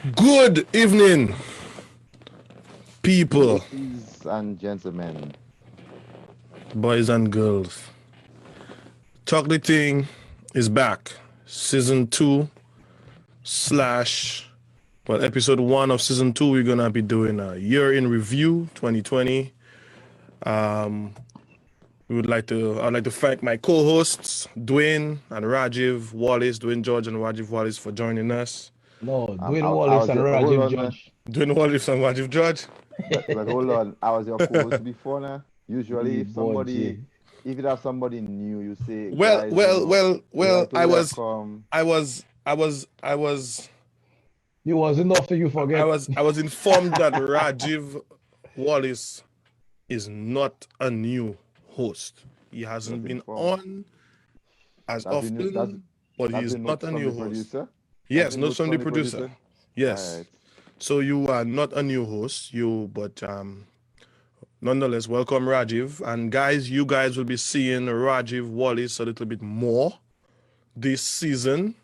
Good evening, people, Ladies and gentlemen, boys and girls. Talk the Ting is back. Season 2 slash, episode 1 of season 2. We're going to be doing a year in review 2020. I'd like to thank my co-hosts, Dwayne and Rajiv Wallace, Dwayne George and Rajiv Wallace for joining us. No, I, Dwayne I Wallace was and your, hold Rajiv on, man. Judge. Dwayne Wallace and Rajiv George. But hold on, I was your co-host before now. Usually, The boy. if you have somebody new, you say, Well, guys, well, well, we'd well, like to welcome. I was, I was, I was It was enough to you forget. I was informed that Rajiv Wallace is not a new host. He hasn't Just been inform. on as That's the new, that's often, but he that's is the not notes a from new the host. producer. That's Yes, the notes notes from from the the producer. producer. All Yes. right. So you are not a new host, but nonetheless, welcome Rajiv. And guys, you guys will be seeing Rajiv Wallace a little bit more this season.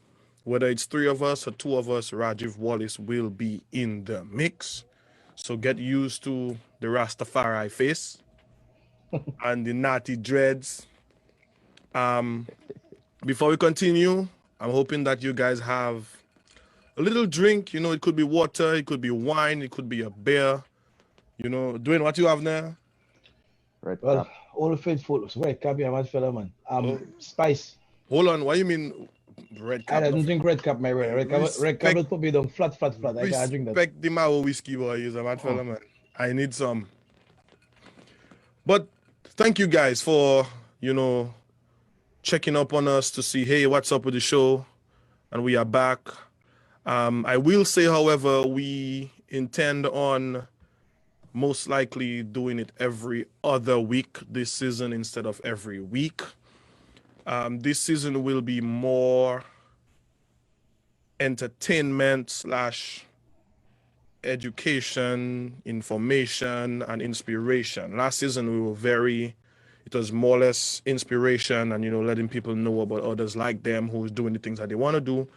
Whether it's 3 of us or 2 of us, Rajiv Wallace will be in the mix. So get used to the Rastafari face and the natty dreads. Before we continue, I'm hoping that you guys have a little drink. You know, it could be water, it could be wine, it could be a beer. You know, Dwayne, what you have now? Red Well, cap. all faithful. Red cap, yeah, man, fella, man. Oh, Spice. hold on. What you mean red I cap? No, don't drink red cap, my friend. Red cap respect, will put me down flat, flat, flat. I can't drink that. respect the Mao whiskey boy. He's a mad fella, man. I need some. But thank you guys for, checking up on us to see, hey, what's up with the show? And we are back. I will say, however, we intend on most likely doing it every other week this season instead of every week. This season will be more entertainment slash education, information, and inspiration. Last season it was more or less inspiration and, letting people know about others like them who's doing the things that they want to do.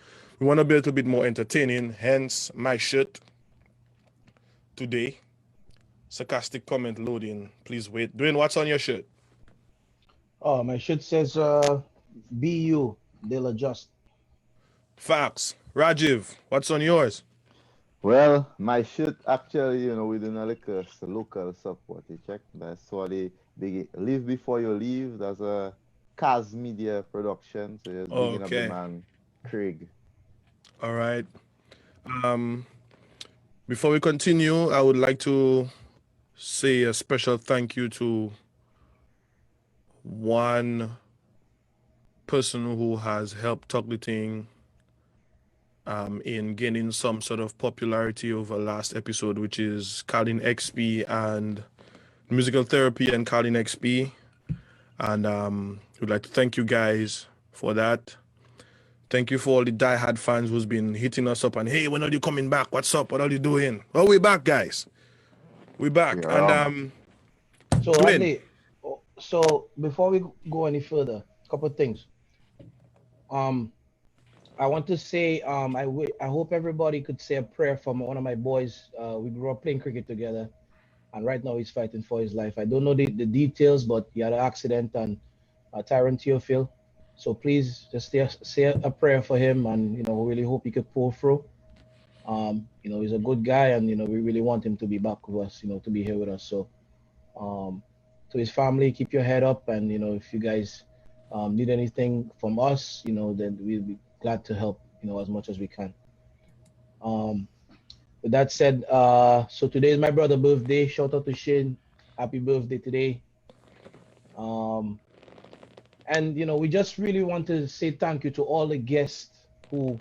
We want to be a little bit more entertaining, hence my shirt today. Sarcastic comment loading. Please wait. Dwayne, what's on your shirt? Oh, my shit says, be you. They'll adjust. Facts. Rajiv, what's on yours? Well, my shoot actually, we're doing a local support. You check. That's what they live before you leave. That's a Kaz Media production. So just bigging up the Okay. man, Craig. All right. Before we continue, I would like to say a special thank you to one person who has helped Talk the Thing in gaining some sort of popularity over last episode, which is Colin XP and Musical Therapy and Colin XP. And we'd like to thank you guys for that. Thank you for all the diehard fans who's been hitting us up and, hey, when are you coming back? What's up? What are you doing? Well, we're back, guys. We're back. We're And So, Dwayne. Andy, so before we go any further, a couple of things. I want to say, I hope everybody could say a prayer for one of my boys. We grew up playing cricket together, and right now he's fighting for his life. I don't know the details, but he had an accident and Tyrone Theophil. So please just say a prayer for him, and we really hope he could pull through. He's a good guy, and we really want him to be back with us, to be here with us. So, um, to his family, keep your head up, and if you guys need anything from us, then we'll be glad to help, as much as we can. Um, with that said, so today is my brother's birthday. Shout out to Shane. Happy birthday today. Um, and we just really want to say thank you to all the guests who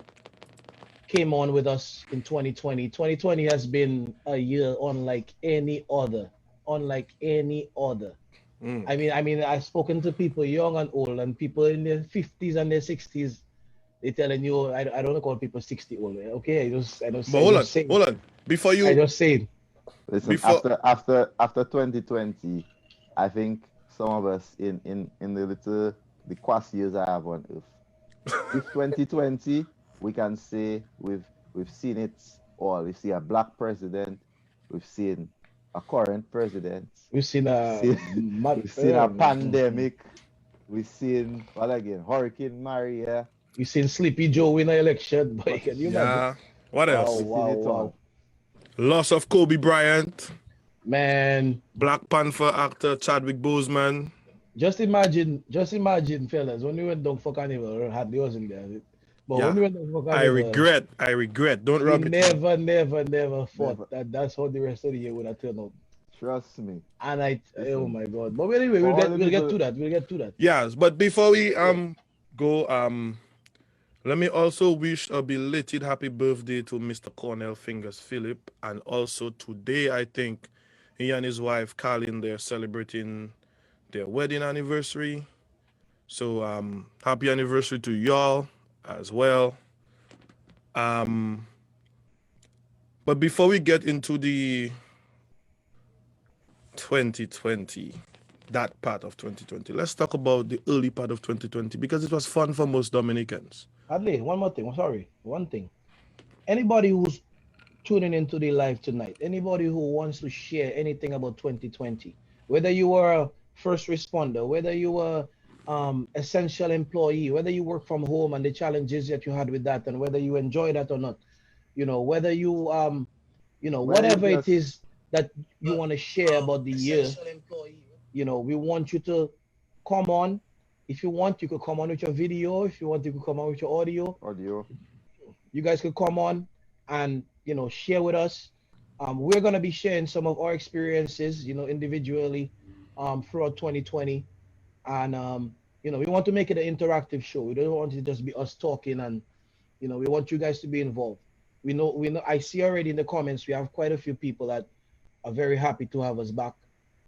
came on with us in 2020. 2020 has been a year unlike any other, unlike any other. I mean, I've spoken to people young and old, and people in their 50s and their 60s. They telling you, I don't call people 60 old. Okay, But I just say, hold on. I just say. Listen, Before, after 2020, I think some of us in the quasi years I have on Earth. If 2020, we can say we've seen it all. We see a black president. We've seen a current president. We've seen We've seen a pandemic. We've seen what again? Hurricane Maria. We've seen Sleepy Joe win an election. But But can you imagine? Yeah. What Wow, else? we've seen wow, it wow. all. Loss of Kobe Bryant. Man, Black Panther actor Chadwick Boseman. just imagine, fellas, when we went down for carnival, Hadley wasn't there. But when Yeah. we went down for I carnival, regret. Don't we rub it in. never thought Never. that that's how the rest of the year would have turned out. Trust me. And oh Listen, my God. But anyway, for all the we'll get people, to that. We'll get to that. Yes, but before we go let me also wish a belated happy birthday to Mr. Cornell Fingers Phillip, and also today I think he and his wife Colin, they're celebrating their wedding anniversary. So happy anniversary to y'all as well. But before we get into the 2020, that part of 2020, let's talk about the early part of 2020 because it was fun for most Dominicans. Hadley, one more thing. Sorry, one thing. Anybody who's tuning into the live tonight, anybody who wants to share anything about 2020, whether you were a first responder, whether you were essential employee, whether you work from home and the challenges that you had with that, and whether you enjoy that or not, whether you well, you whatever it just is that you want to share about the year, we want you to come on. If you want, you could come on with your video. If you want, you could come on with your audio. audio. You guys could come on and share with us. We're gonna be sharing some of our experiences, individually, throughout 2020, and we want to make it an interactive show. We don't want it to just be us talking, and we want you guys to be involved. We know. I see already in the comments we have quite a few people that are very happy to have us back.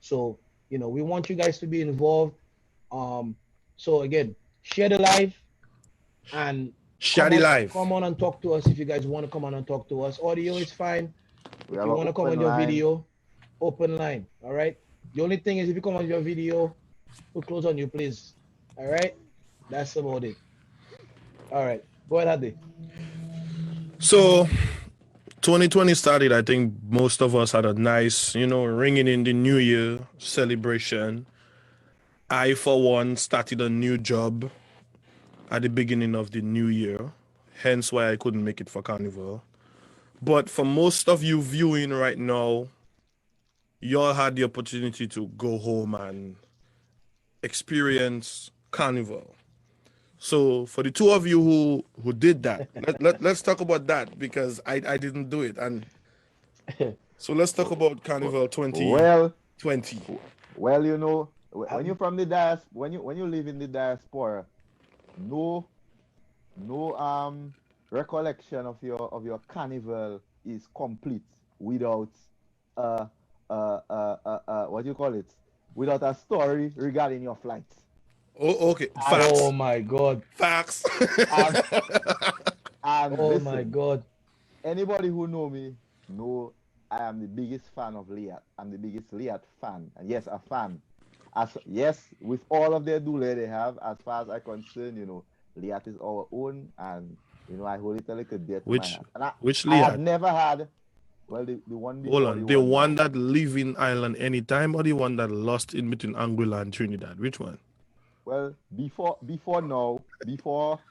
So we want you guys to be involved. So again, share the live and Shady Live. come on and talk to us if you guys want to come on and talk to us. Audio is fine. We If have you an want to come on open your line. video, open line. All right. The only thing is if you come on your video, we'll close on you, please. All right. That's about it. All right. Go ahead, Hadi. So 2020 started, I think most of us had a nice, ringing in the new year celebration. I, for one, started a new job at the beginning of the new year, hence why I couldn't make it for Carnival. But for most of you viewing right now, y'all had the opportunity to go home and experience Carnival. So for the two of you who did that, let's talk about that because I didn't do it. And so let's talk about Carnival 2020. Well, when you're from the when you live in the diaspora, no recollection of your carnival is complete without what do you call it? Without a story regarding your flight. Oh, okay. Facts. Oh my God. Facts. And Oh listen, my God. anybody who know me know I am the biggest fan of Liat. I'm the biggest Liat fan, and yes, a fan. Yes, with all of their doole they have, as far as I concern, Liat is our own, and I hold it a little dear to my heart. And which I had Liat? never had, well, the one before. Hold on, the one that live in Ireland anytime, or the one that lost in between Anguilla and Trinidad? Which one? Well, before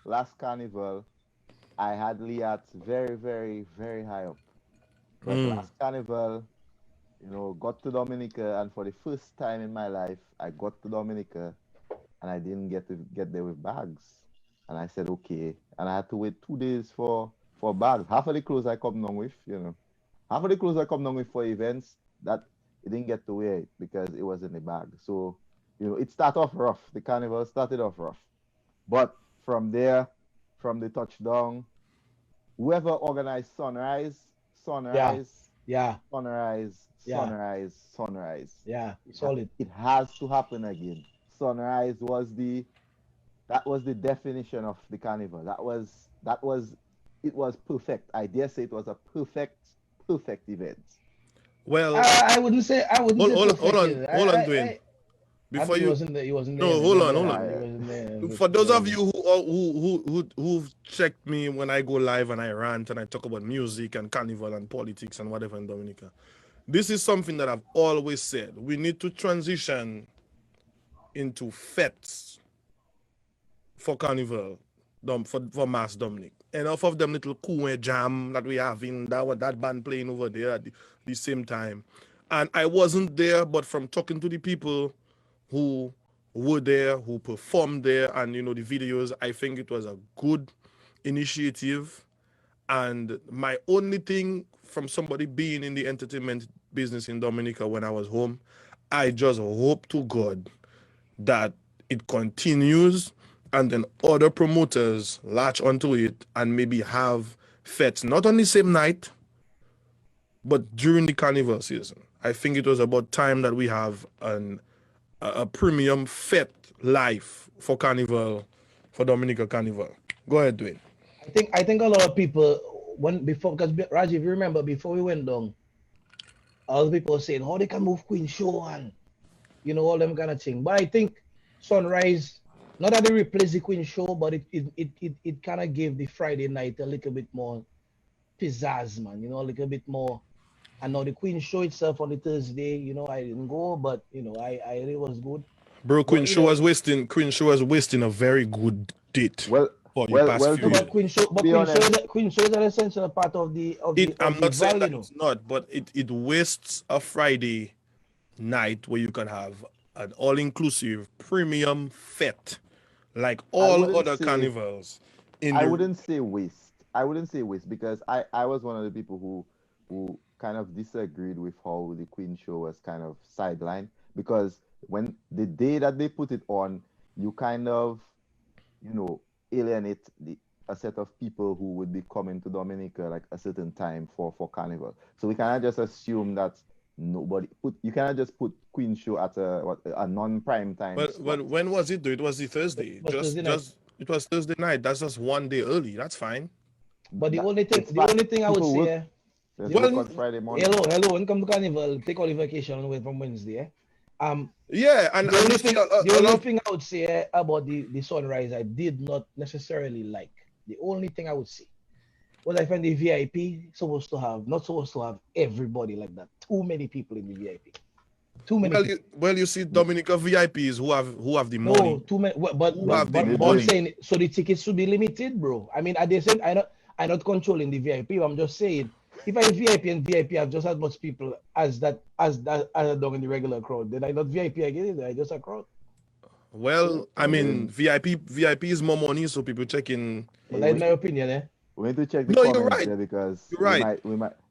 last carnival, I had Liat very, very, very high up. But last carnival, got to Dominica, and for the first time in my life, I got to Dominica, and I didn't get there with bags. And I said, okay. And I had to wait 2 days for bags. Half of the clothes I come down with, half of the clothes I come down with for events, that it didn't get to wear it because it was in the bag. So, it started off rough. The carnival started off rough. But from there, from the touchdown, whoever organized sunrise, Yeah. sunrise, Yeah. sunrise, sunrise. Yeah. Solid. It has to happen again. Sunrise was the definition of the carnival. It was perfect. I dare say it was a perfect event. Well, I wouldn't say hold perfect. on, Dwayne. Before He you, wasn't there. He wasn't there. no, hold on, Remember hold that? on. He I wasn't there. For those of um, you who've checked me when I go live and I rant and I talk about music and carnival and politics and whatever in Dominica, this is something that I've always said. We need to transition into fetes for carnival, for Mass Dominic. Enough of them little cool jam that we have in that band playing over there at the same time. And I wasn't there, but from talking to the people who were there, who performed there, and the videos, I think it was a good initiative. And my only thing from somebody being in the entertainment business in Dominica when I was home, I just hope to God that it continues and then other promoters latch onto it and maybe have fetes not on the same night but during the carnival season. I think it was about time that we have a premium fete life for carnival, for Dominica Carnival. Go ahead, Dwayne. I think a lot of people when before because Rajiv, you remember before we went down, all the people were saying, "Oh, they can move Queen Show and all them kind of thing." But I think Sunrise, not that they replace the Queen Show, but it kind of gave the Friday night a little bit more pizzazz, man. A little bit more. And now the Queen Show itself on the Thursday, I didn't go, but it was good. Bro, But Queen Show was wasting a very good date well, for the past few no, years. but Queen Show, to be honest, Queen Show is an essential part of the of the I'm of the not saying Val, that it's not, but it wastes a Friday night where you can have an all-inclusive premium fete like I all wouldn't other say carnivals in I the wouldn't say waste. I wouldn't say waste because I was one of the people who kind of disagreed with how the Queen show was kind of sidelined because when the day that they put it on, you kind of you know alienate a set of people who would be coming to Dominica like a certain time for carnival. So we cannot just assume that nobody put you cannot just put Queen show at a non-prime time but slot. when was it though? It was the Thursday. but Thursday night. It was Thursday night. That's just one day early. That's fine. But the That only thing, it's the fine. only thing I would People say, work. There's the, work Well, on Friday morning. hello, when come to carnival, take all the vacation away from Wednesday. Um, yeah, and you see the a only lot. thing I would say about the Sunrise, I did not necessarily like. The only thing I would say was I find the VIP not supposed to have everybody like that. Too many people in the VIP. Too many people. You see Dominica VIPs who have the No, money, too many. who have the But I'm Midway. money. saying so the tickets should be limited, bro. I mean, at the same, I'm not controlling the VIP. I'm just saying if I VIP and VIP have just as much people as dog in the regular crowd, then I not VIP again. I just a crowd. Well, I I mean mean, VIP is more money, so people check in. But hey, that's my opinion, eh? we need to check the No, you're comments right. there because You're right.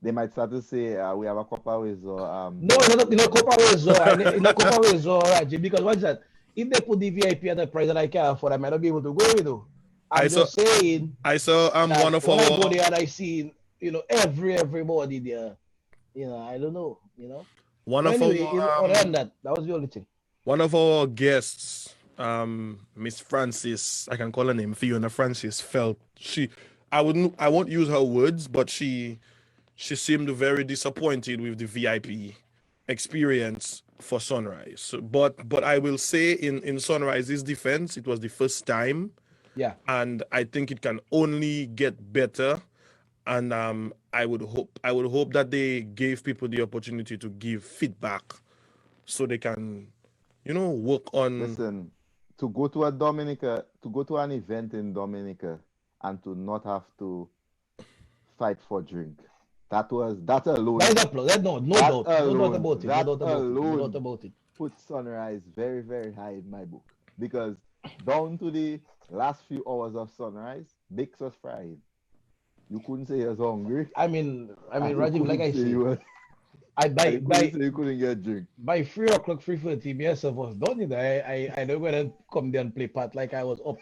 they might start to say we have a couple ways or No, Copa Wezo. In a Copa Wezo, right? Because what's that? If they put the VIP at the price that I can afford, I might not be able to go with it. I I'm saw just saying I saw one that of when I go our there and I see, everybody there, I don't know, one But of anyway, our other than that was the only thing. one of our guests, Miss Francis, I can call her name Fiona Francis, felt I won't use her words, but she seemed very disappointed with the VIP experience for Sunrise. But I will say in Sunrise's defense, it was the first time, Yeah. and I think it can only get better. And I would hope that they gave people the opportunity to give feedback so they can work on. listen to go to an event in Dominica and to not have to fight for drink. That That alone is a plus. No that doubt. No doubt alone about it. No that doubt about it. No doubt alone about it. puts Sunrise very, very high in my book because down to the last few hours of Sunrise, Bix was fried. You couldn't say you was hungry, I mean, and you Rajiv, like couldn't I say say, you were, I and by you couldn't by say you couldn't get drink. by 3 o'clock, 3:30, myself was done. I don't gonna come there and play part like I was up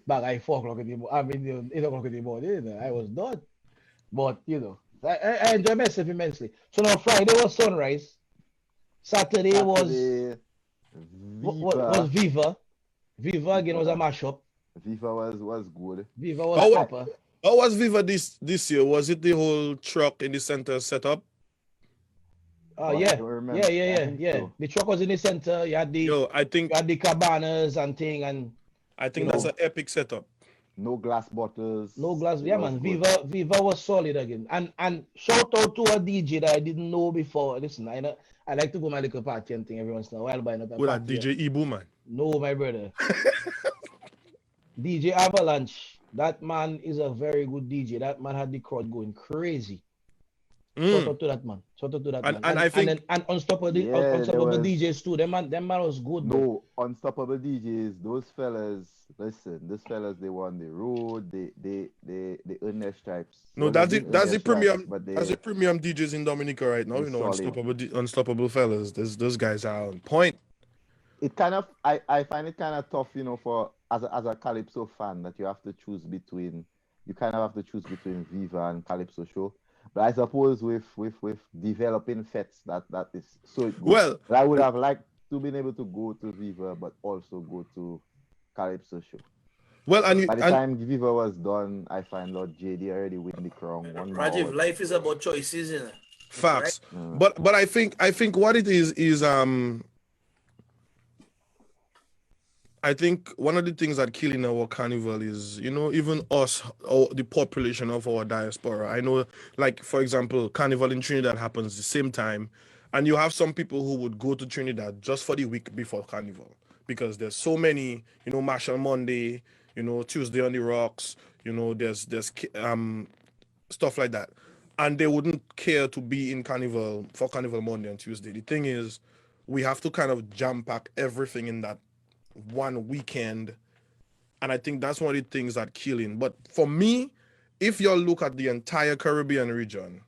back at 4 o'clock in the morning. 8 o'clock in the morning. I was done. But I enjoy myself immensely. So now Friday was Sunrise. Saturday Saturday, was Viva, Viva. Viva again was a Viva, mashup. Viva was good. Viva was How wa- proper. how was Viva this year? Was it the whole truck in the center setup? Oh but I yeah, don't yeah, remember. yeah, I yeah, think yeah. so. The truck was in the center. Yo, You had the cabanas and thing, and I you think that's know, an epic setup. No glass bottles. no glass. It Yeah, was man. good. Viva was solid again. And shout out to a DJ that I didn't know before. Listen, I know I like to go my little party and thing every once in a while, but not a With that party. DJ Ibu, man. No, my brother. DJ Avalanche. That man is a very good DJ. That man had the crowd going crazy. Shout Mm. out to that man. Shout out to that man. And I And then think and Yeah, there unstoppable was DJs too. Them man was good, bro. no unstoppable DJs. Those fellas, listen, those fellas, they were on the road. They earn their stripes. no, Well, they that's didn't it. earn That's their the stripes, premium. but That's the premium DJs in Dominica right now. they You know, solid. unstoppable fellas. Those guys are on point. It kind of I find it kind of tough, for as a Calypso fan that you have to choose between. You kind of have to choose between Viva and Calypso show. But I suppose with developing fets that is so good. Well, But I would have liked to been able to go to Viva, but also go to Calypso show. well, But by the and time Viva was done, I find Lord JD already win the crown. One more Rajiv, was life is about choices, you know. Right? facts. uh, But I think what it is I think one of the things that killing our carnival is, even us, or the population of our diaspora. I know, like, for example, carnival in Trinidad happens the same time, and you have some people who would go to Trinidad just for the week before carnival because there's so many, Marshall Monday, Tuesday on the Rocks, there's stuff like that, and they wouldn't care to be in carnival for Carnival Monday and Tuesday. The thing is, we have to kind of jam pack everything in that one weekend, and I think that's one of the things that killing. But for me, if you look at the entire Caribbean region,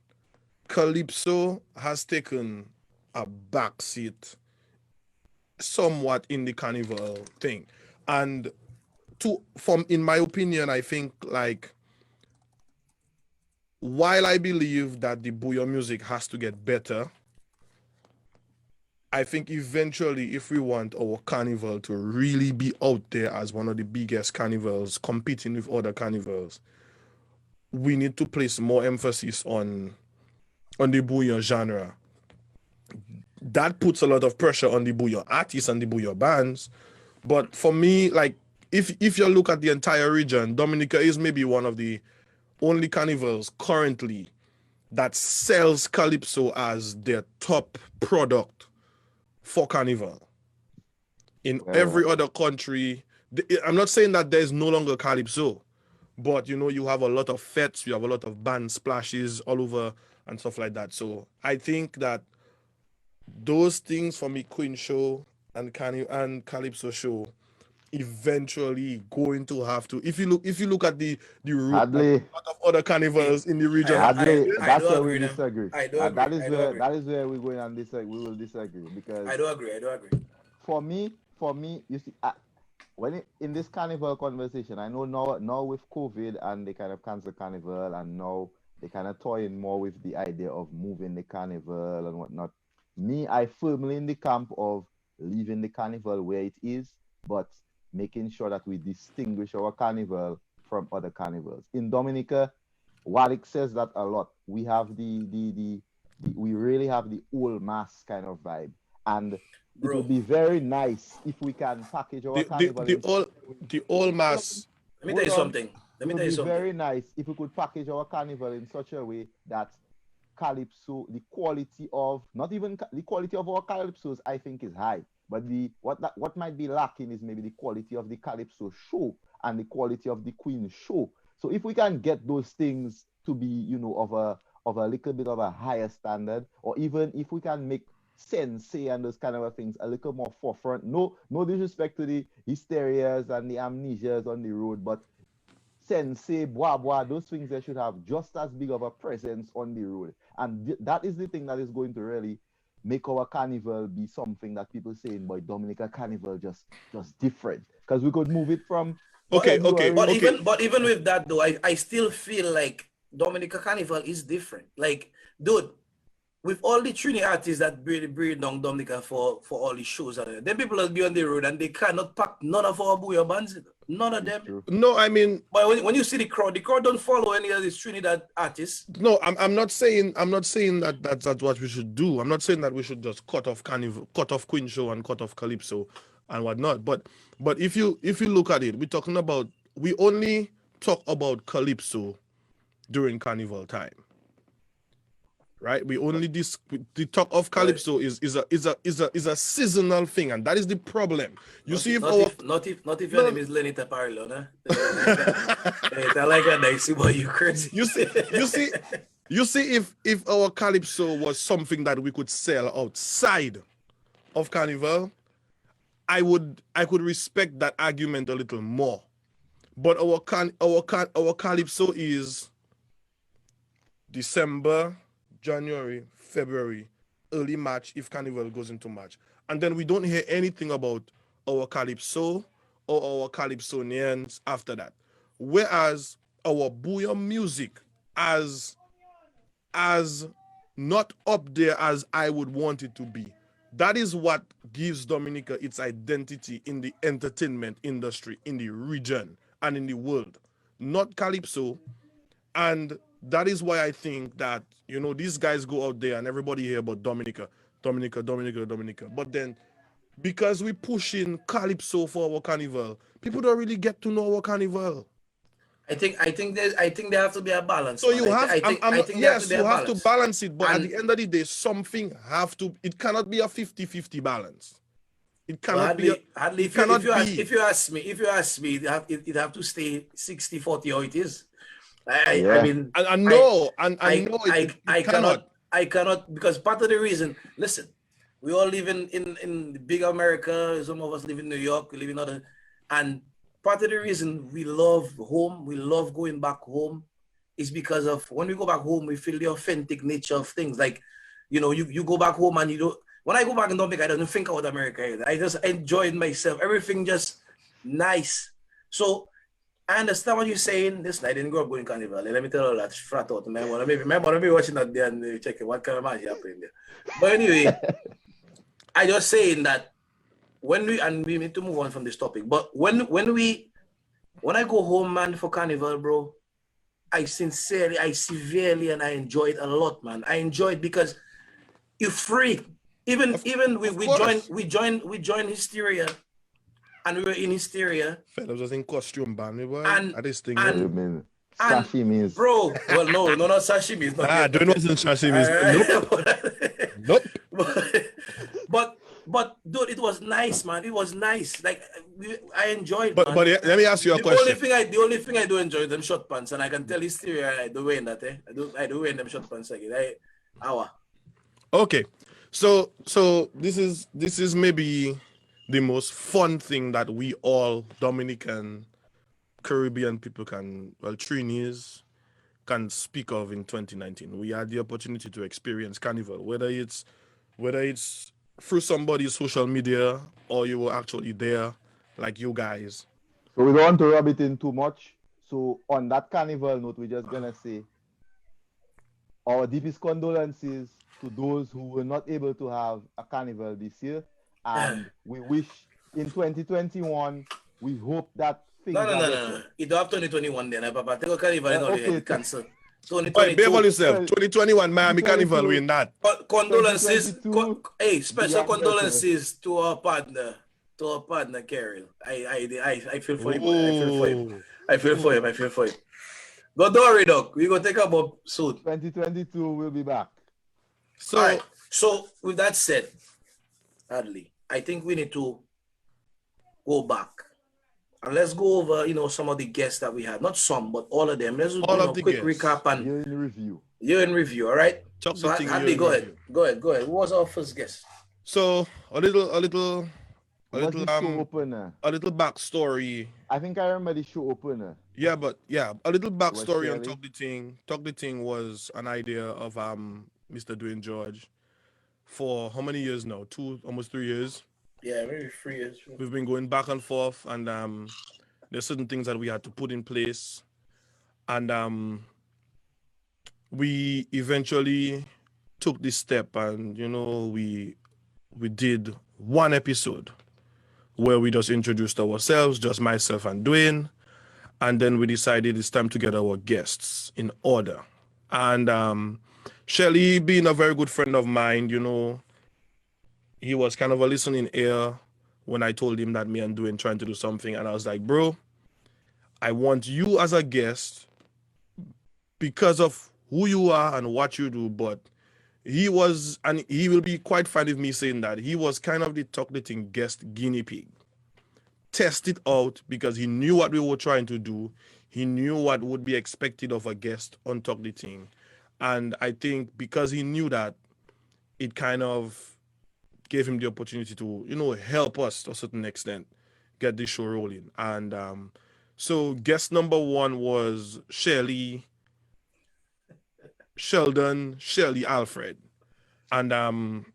Calypso has taken a backseat somewhat in the carnival thing, and in my opinion, I think, like, while I believe that the bouyon music has to get better, I think eventually, if we want our carnival to really be out there as one of the biggest carnivals, competing with other carnivals, we need to place more emphasis on the bouyon genre. That puts a lot of pressure on the bouyon artists and the bouyon bands. But for me, like, if you look at the entire region, Dominica is maybe one of the only carnivals currently that sells calypso as their top product for carnival. In well, every other country, I'm not saying that there's no longer calypso, but you have a lot of fetes, you have a lot of band splashes all over and stuff like that. So I think that those things for me, Queen show and calypso show, eventually going to have to. If you look at the route that Hadley. a lot of other carnivals in the region have Hadley, I that's do where we agree now. disagree. I do Uh, agree. that is I do where agree. that is where we're going and disagree. We will disagree because I do agree. I do agree. for me, you see, in this carnival conversation, I know now with COVID and they kind of cancel carnival and now they kind of toying more with the idea of moving the carnival and whatnot. Me, I firmly in the camp of leaving the carnival where it is, but making sure that we distinguish our carnival from other carnivals. In Dominica, Walik says that a lot. We have the we really have the old mass kind of vibe, and it would Bro, be very nice if we can package our the the carnival the in. all the all mass. let me tell Hold you on. something. Let It me would tell you be something. very nice if we could package our carnival in such a way that calypso, the quality of not even the quality of our calypsos, I think is high. But what might be lacking is maybe the quality of the calypso show and the quality of the queen show. So if we can get those things to be, of a little bit of a higher standard, or even if we can make sensei and those kind of things a little more forefront. No disrespect to the hysterias and the amnesias on the road, but sensei, bois, bois, those things they should have just as big of a presence on the road. And that is the thing that is going to really make our carnival be something that people saying, boy, Dominica Carnival just different. Because we could move it from But Okay, okay, but February. okay. even with that though, I still feel like Dominica Carnival is different. Like, dude, with all the Trini artists that bring down Dominica for all the shows, then people will be on the road and they cannot pack none of our booyah bands. None of them. True. No, I mean, But when you see the crowd don't follow any of these Trinidad artists. no, I'm not saying that's what we should do. I'm not saying that we should just cut off Carnival, cut off Queen Show and cut off Calypso and whatnot. But if you look at it, we only talk about Calypso during Carnival time. Right, we only the talk of Calypso is a seasonal thing, and that is the problem. You see, not if your name is Lenny Taparilo, nah? I like that. I see why you crazy. You see, if our Calypso was something that we could sell outside of Carnival, I could respect that argument a little more. But our Calypso is December, January, February, early March if Carnival goes into March. And then we don't hear anything about our Calypso or our Calypsonians after that. Whereas our Booyah music as not up there as I would want it to be. That is what gives Dominica its identity in the entertainment industry, in the region, and in the world. Not Calypso. And that is why I think that, these guys go out there and everybody hear about Dominica. But then, because we push in Calypso for our Carnival, people don't really get to know our Carnival. I think there have to be a balance. So you have, you have to balance it, but at the end of the day, it cannot be a 50-50 balance. It cannot be. If you ask me, it have to stay 60-40 how it is. I mean, I cannot, because part of the reason, listen, we all live in the big America. Some of us live in New York, we live in other, and part of the reason we love home, we love going back home, is because of when we go back home, we feel the authentic nature of things. Like, you go back home and you don't. When I go back and Dominica, I don't think about America either. I just enjoyed myself. Everything just nice. So I understand what you're saying. Listen, I didn't grow up going Carnival. Let me tell you that flat out. My mother be watching that there and checking what kind of magic happening there. But anyway, I just saying that we need to move on from this topic. But when I go home, man, for Carnival, bro, I severely, and I enjoy it a lot, man. I enjoy it because you're free. Even we joined Hysteria. And we were in Hysteria. Fellas was in costume, man. And this thing. Sashimi. Bro, well, no, not sashimi. Doing wasn't sashimi. Nope. But dude, it was nice, man. It was nice. Like I enjoyed. But let me ask you a question. The only thing I do enjoy is them short pants, and I can tell Hysteria I do wear that. I do wear them short pants again. Okay, so this is maybe the most fun thing that we all Dominican, Caribbean people Trinis can speak of in 2019. We had the opportunity to experience Carnival, whether it's through somebody's social media or you were actually there, like you guys. So we don't want to rub it in too much. So on that Carnival note, we're just gonna say our deepest condolences to those who were not able to have a Carnival this year. And we wish in 2021, we hope that things No. You don't have 2021 then, Papa. Take a Carnival and all cancel. 2021 Miami Carnival, we in that. Condolences. Special condolences to our partner, Carol. I feel for him. I feel for him. But don't worry, Doc. We're going to take a bob soon. 2022, we'll be back. So, right. So with that said, Adley, I think we need to go back and let's go over, some of the guests that we had. Not some, but all of them. Let's do a quick recap and year in review. All right. So Adley, go ahead. Who was our first guest? So a little opener? A little backstory. I think I remember the show opener. Yeah, a little backstory on Talk the Ting. Talk the Ting was an idea of Mr. Dwayne George for how many years now? Almost 3 years. Yeah, maybe 3 years. We've been going back and forth, and there's certain things that we had to put in place, and we eventually took this step, and we did one episode where we just introduced ourselves, just myself and Dwayne. And then we decided it's time to get our guests in order. And Shelly, being a very good friend of mine, you know, he was kind of a listening ear when I told him that me and Dwayne trying to do something. And I was like, bro, I want you as a guest because of who you are and what you do. But he was, and he will be quite fine with me saying that, he was kind of the Talk the Thing guest guinea pig. Test it out because he knew what we were trying to do. He knew what would be expected of a guest on Talk the Thing. And I think because he knew that, it kind of gave him the opportunity to, you know, help us to a certain extent get this show rolling. And so guest number one was Sheldon, Shelly Alfred. And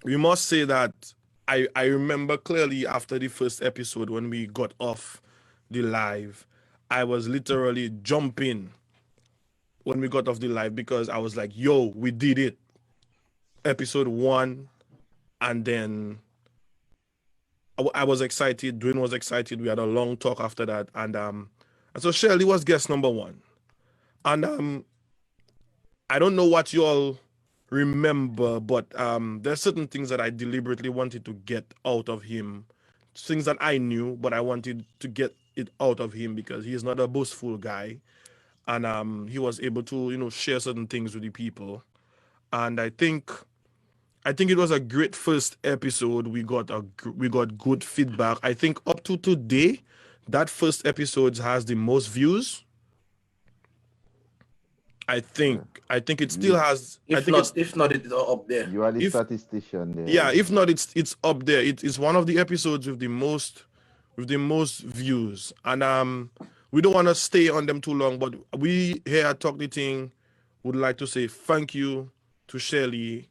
we must say that I remember clearly after the first episode when we got off the live, I was literally jumping when we got off the live because I was like, yo, we did it. Episode 1. And then I was excited. Dwayne was excited. We had a long talk after that. And so Shirley was guest number 1. And I don't know what you all remember, but there's certain things that I deliberately wanted to get out of him. Things that I knew, but I wanted to get it out of him because he's not a boastful guy. And he was able to, you know, share certain things with the people. And I think it was a great first episode. We got good feedback. I think up to today, that first episode has the most views. I think it still has. If not, it's up there. You are the statistician there. Yeah, if not, it's up there. It's one of the episodes with the most views. And we don't want to stay on them too long, but we here at Talk the Thing would like to say thank you to Shelly,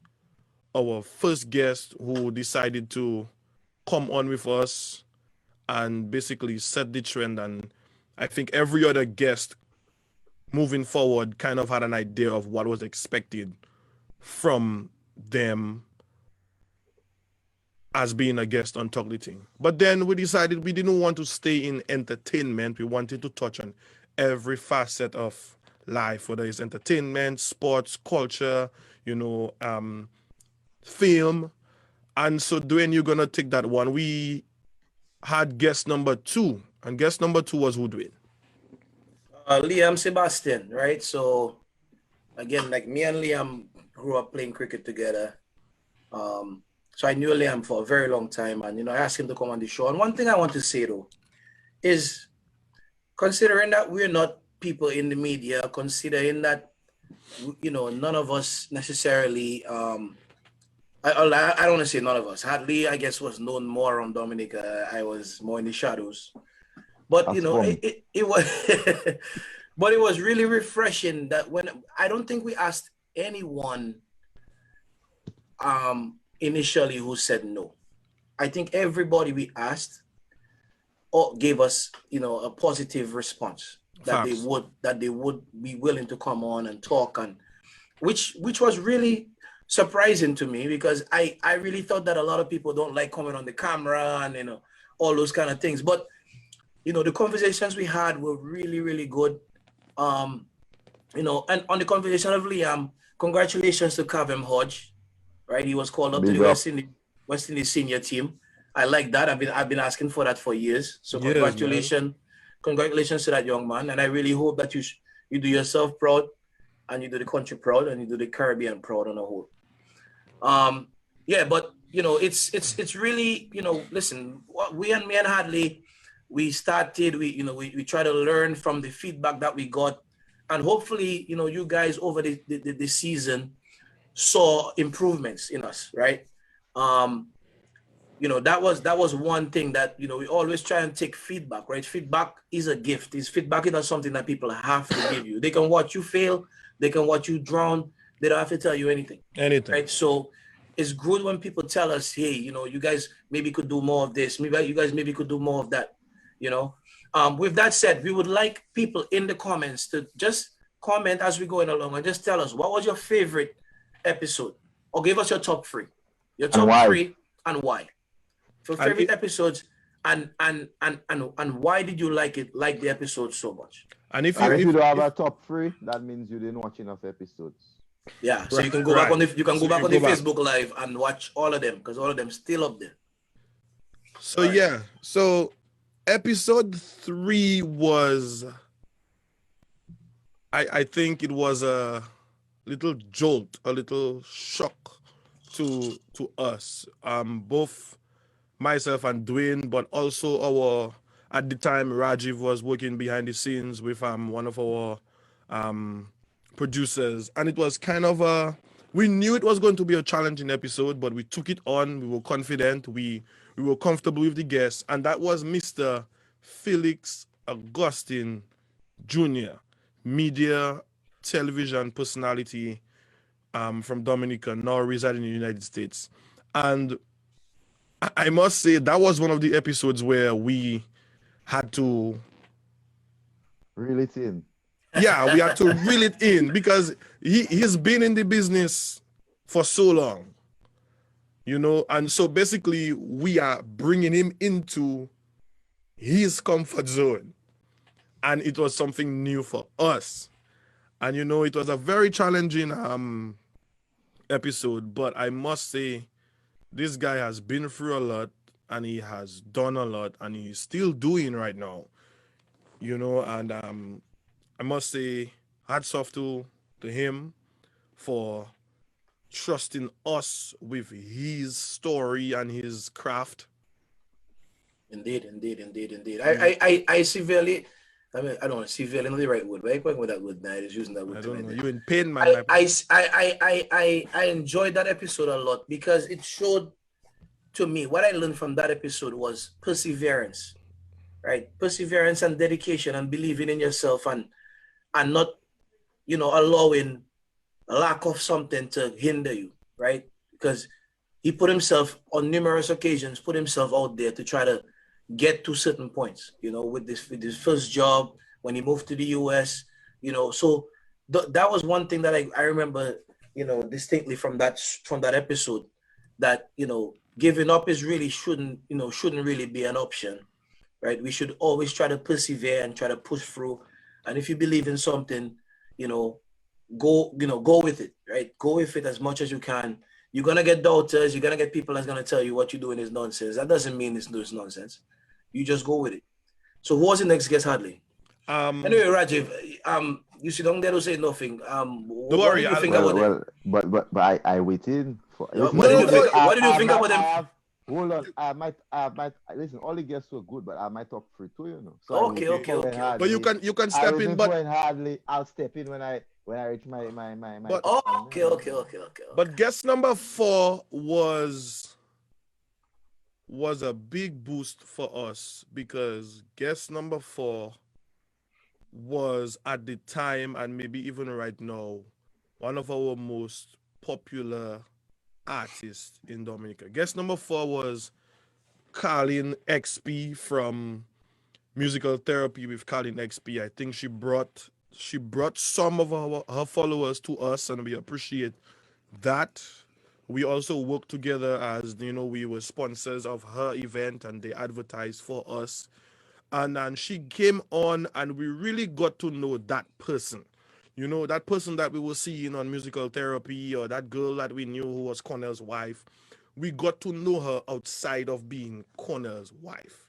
our first guest who decided to come on with us and basically set the trend. And I think every other guest moving forward kind of had an idea of what was expected from them as being a guest on Talk the Thing. But then we decided we didn't want to stay in entertainment. We wanted to touch on every facet of life, whether it's entertainment, sports, culture, you know, film. And so Dwayne, you're gonna take that one. We had guest number 2, and guest number 2 was who, Dwayne? Liam Sebastian, right? So again, like me and Liam grew up playing cricket together. So I knew Liam for a very long time, and you know, I asked him to come on the show. And one thing I want to say though is, considering that we're not people in the media, considering that, you know, none of us necessarily I don't want to say none of us. Hadley, I guess, was known more around Dominica. I was more in the shadows. But, you know, it was but it was really refreshing that when I don't think we asked anyone initially who said no. I think everybody we asked gave us, you know, a positive response that they would be willing to come on and talk, and which was really surprising to me, because I really thought that a lot of people don't like coming on the camera and, you know, all those kind of things. But, you know, the conversations we had were really, really good. You know, and on the conversation of Liam, congratulations to Kavem Hodge, right? He was called up to the West Indies senior team. I like that. I've been asking for that for years. So congratulations to that young man. And I really hope that you do yourself proud, and you do the country proud, and you do the Caribbean proud on a whole. Yeah, but you know, it's really, you know, listen, me and Hadley, we started, we try to learn from the feedback that we got, and hopefully, you know, you guys over the season saw improvements in us, right? You know, that was one thing that, you know, we always try and take feedback, right? Feedback is a gift. Feedback is not something that people have to give you. They can watch you fail, they can watch you drown. They don't have to tell you anything. Right? So it's good when people tell us, hey, you know, you guys maybe could do more of this. Maybe you guys could do more of that, you know. With that said, we would like people in the comments to just comment as we're going along and just tell us, what was your favorite episode? Or give us your top 3. Your top 3 and why. For And favorite episodes, and why did you like the episode so much? and if you And if you don't have if a top three, that means you didn't watch enough episodes. Yeah, so you right, can go back right. on the you can So go you back can on the go back. Facebook Live and watch all of them because all of them still up there. So All right. yeah, so episode 3 was, I think it was a little jolt, a little shock to us. Both myself and Dwayne, but also our, at the time Rajiv was working behind the scenes with one of our um producers, and it was kind of a, we knew it was going to be a challenging episode, but we took it on. We were confident, we were comfortable with the guests, and that was Mr. Felix Augustine Jr., media television personality from Dominica, now residing in the United States. And I must say that was one of the episodes where we had to, Reel it in. yeah, we had to reel it in because he's been in the business for so long, and so basically we are bringing him into his comfort zone, and it was something new for us. And it was a very challenging episode, but I must say this guy has been through a lot, and he has done a lot, and he's still doing right now. And I must say hats off to him for trusting us with his story and his craft. Indeed. I severely, I mean, I don't know, severely not the right word, but I can't with that word now. I was using that word I too don't know. many. You in pain, man. I enjoyed that episode a lot because it showed to me what I learned from that episode was perseverance, right? Perseverance and dedication and believing in yourself and not, allowing a lack of something to hinder you, right? Because he put himself on numerous occasions, put himself out there to try to get to certain points, with his first job when he moved to the US, so that was one thing that I remember, distinctly from that episode, that, giving up is really shouldn't really be an option, right? We should always try to persevere and try to push through. And if you believe in something, you know, go with it, right? Go with it as much as you can. You're gonna get doubters, you're gonna get people that's gonna tell you what you're doing is nonsense. That doesn't mean it's nonsense. You just go with it. So who was the next guest, Hadley? Anyway, Rajiv, you sit down there to say nothing. Don't What worry. did you think about it? But I waited for. Listen, What did you listen, think? What did you think about them? hold on. I might listen. All the guests were good, but I might talk free too, So I'm waiting for when Okay. But Hardly. you can I step waiting in, for but when Hardly. I'll step in when I reach my But- time, Okay. but guest number 4 was a big boost for us because guest number 4 was at the time, and maybe even right now, one of our most popular artists in Dominica. Guest number 4 was Colin XP from Musical Therapy with Colin XP. I think she brought some of her followers to us, and we appreciate that. We also worked together as we were sponsors of her event, and they advertised for us. And she came on, and we really got to know that person. That person that we were seeing on Musical Therapy, or that girl that we knew who was Cornell's wife. We got to know her outside of being Cornell's wife.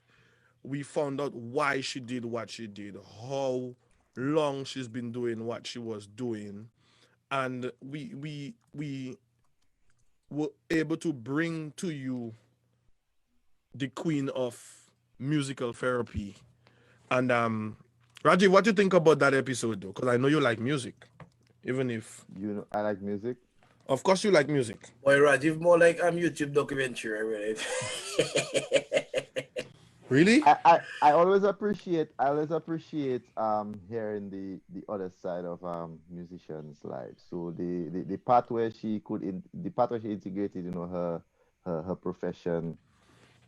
We found out why she did what she did, how long she's been doing what she was doing, and we were able to bring to you the queen of musical therapy. And Rajiv, what do you think about that episode though? Because I know you like music, even if I like music. of course you like music. Boy, Rajiv, more like YouTube documentary, right? Really? I always appreciate hearing the other side of musicians' lives. So the part where the part where she integrated, her profession,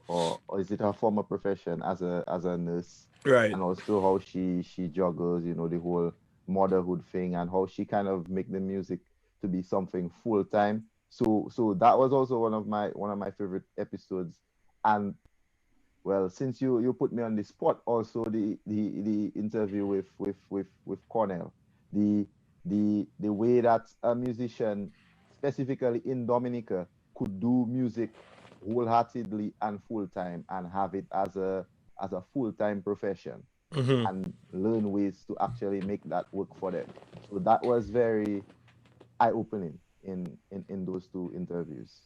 or is it her former profession as a nurse, Right. and also how she juggles, the whole motherhood thing, and how she kind of make the music to be something full time. So that was also one of my favorite episodes. And well, since you put me on the spot, also the interview with Cornell, the the way that a musician, specifically in Dominica, could do music wholeheartedly and full time and have it as a full time profession Mm-hmm. and learn ways to actually make that work for them. So that was very eye opening in those two interviews.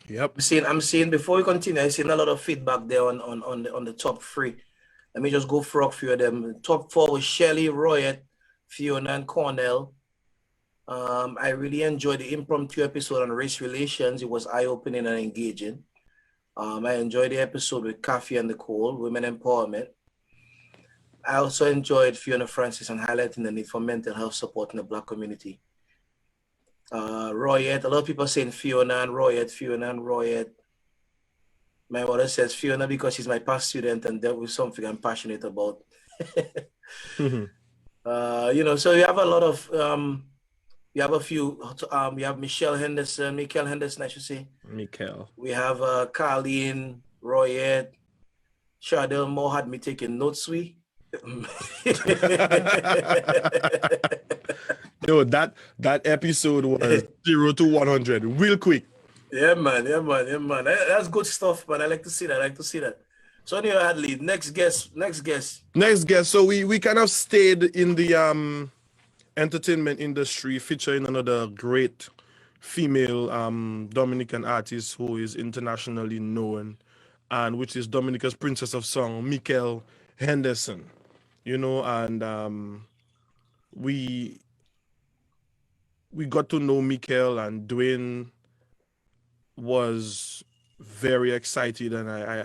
Yep. I'm seeing before we continue, I'm seeing a lot of feedback there on the top three. Let me just go for a few of them. Top four was Shelley, Royet, Fiona, and Cornell. I really enjoyed the impromptu episode on race relations. It was eye-opening and engaging. I enjoyed the episode with Kathy and Nicole, women empowerment. I also enjoyed Fiona Francis and highlighting the need for mental health support in the Black community. Royet, a lot of people saying Fiona and Royet. My mother says Fiona because she's my past student and that was something I'm passionate about. So you have a lot of, you have a few, we have Michael Henderson, I should say. Mikael. We have Carleen, Royet, Shardell Moore had me taking notes, Yo, that episode was 0 to 100 real quick. Yeah, man. That's good stuff, man. I like to see that. So anyway, Hadley, next guest. So we kind of stayed in the entertainment industry, featuring another great female Dominican artist who is internationally known, and which is Dominica's Princess of Song, Michael Henderson. And we got to know Michael, and Dwayne was very excited, and I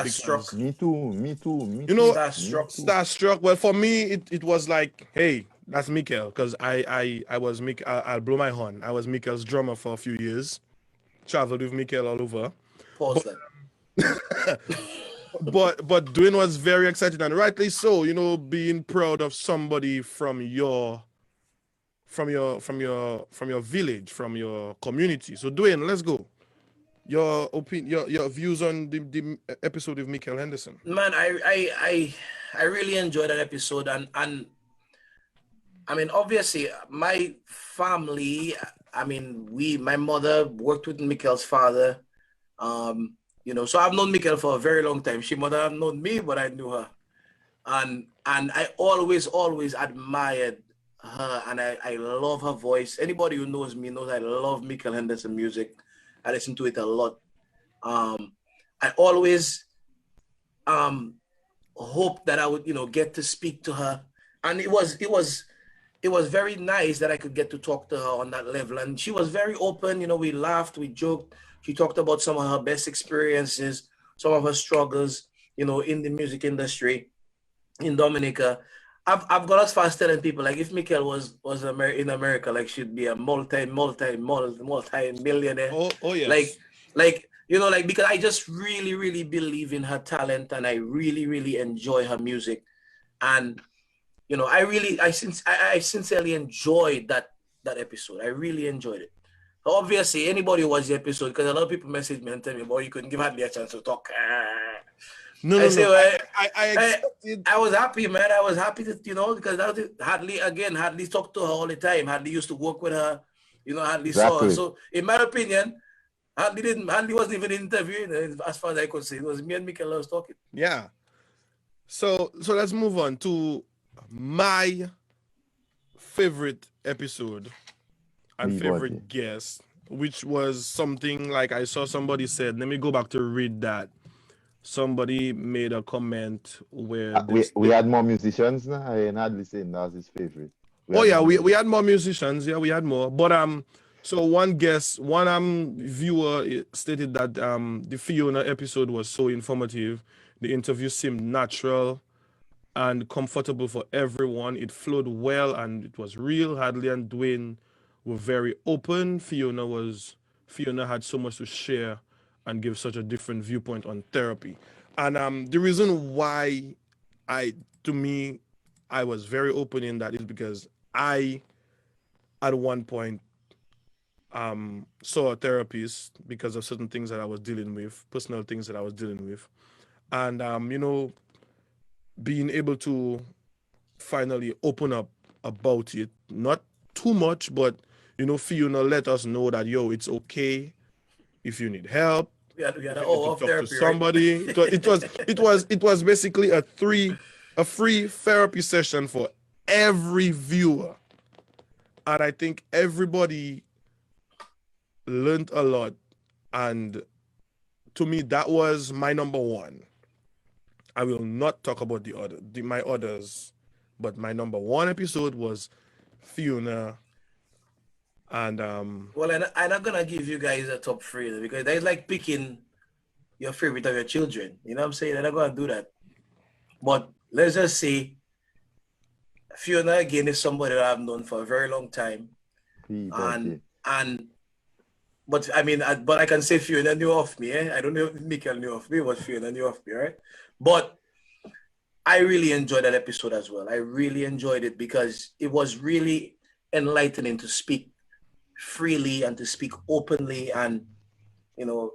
Starstruck. Me too. Starstruck. Well, for me, it was like, hey, that's Michael, because I was I'll blow my horn. I was Michael's drummer for a few years, traveled with Michael all over. Pause that. But Dwayne was very excited, and rightly so. Being proud of somebody from your village, from your community. So Dwayne, let's go. Your opinion, your views on the episode with Michael Henderson. Man, I really enjoyed that episode, and I mean, obviously, my family. I mean, my mother worked with Michael's father. So I've known Michael for a very long time. She might have known me, but I knew her, and I always admired her, and I love her voice. Anybody who knows me knows I love Michael Henderson music. I listen to it a lot. I always hope that I would, get to speak to her, and it was very nice that I could get to talk to her on that level. And she was very open. We laughed, we joked. She talked about some of her best experiences, some of her struggles, in the music industry in Dominica. I've got as far as telling people, like, if Michael was in America, like, she'd be a multi-millionaire. Oh yes. Like because I just really, really believe in her talent, and I really, really enjoy her music. And I sincerely enjoyed that episode. I really enjoyed it. Obviously, anybody who watched the episode, because a lot of people messaged me and tell me, boy, you couldn't give Hadley a chance to talk. No. I was happy, man. I was happy to, because Hadley talked to her all the time. Hadley used to work with her. Hadley saw her. So, in my opinion, Hadley wasn't even interviewing, as far as I could say. It was me and Michael was talking. Yeah. So let's move on to my favorite episode and favorite guest, which was something like I saw somebody said. Let me go back to read that. Somebody made a comment where we had more musicians now, and Hadley saying that was his favorite. We had more musicians. Yeah, we had more. But so one viewer stated that the Fiona episode was so informative. The interview seemed natural and comfortable for everyone. It flowed well and it was real. Hadley and Dwayne were very open. Fiona had so much to share and give such a different viewpoint on therapy. And the reason why I was very open in that is because I, at one point, saw a therapist because of certain things that I was dealing with, personal things that I was dealing with. And being able to finally open up about it, not too much, but Fiona let us know that it's okay if you need help, We had if an you need to hour of talk to therapy, right? somebody. It was basically a free therapy session for every viewer. And I think everybody learned a lot. And to me, that was my number one. I will not talk about my others, but my number one episode was Fiona, and Well, I'm not gonna give you guys a top three because that's like picking your favorite of your children. You know what I'm saying? I'm not gonna do that. But let's just say Fiona again is somebody that I've known for a very long time, and P30. and but I mean, but I can say Fiona knew of me. I don't know if Michael knew of me, but Fiona knew of me, right? But I really enjoyed that episode as well. I really enjoyed it because it was really enlightening to speak freely and to speak openly. And you know,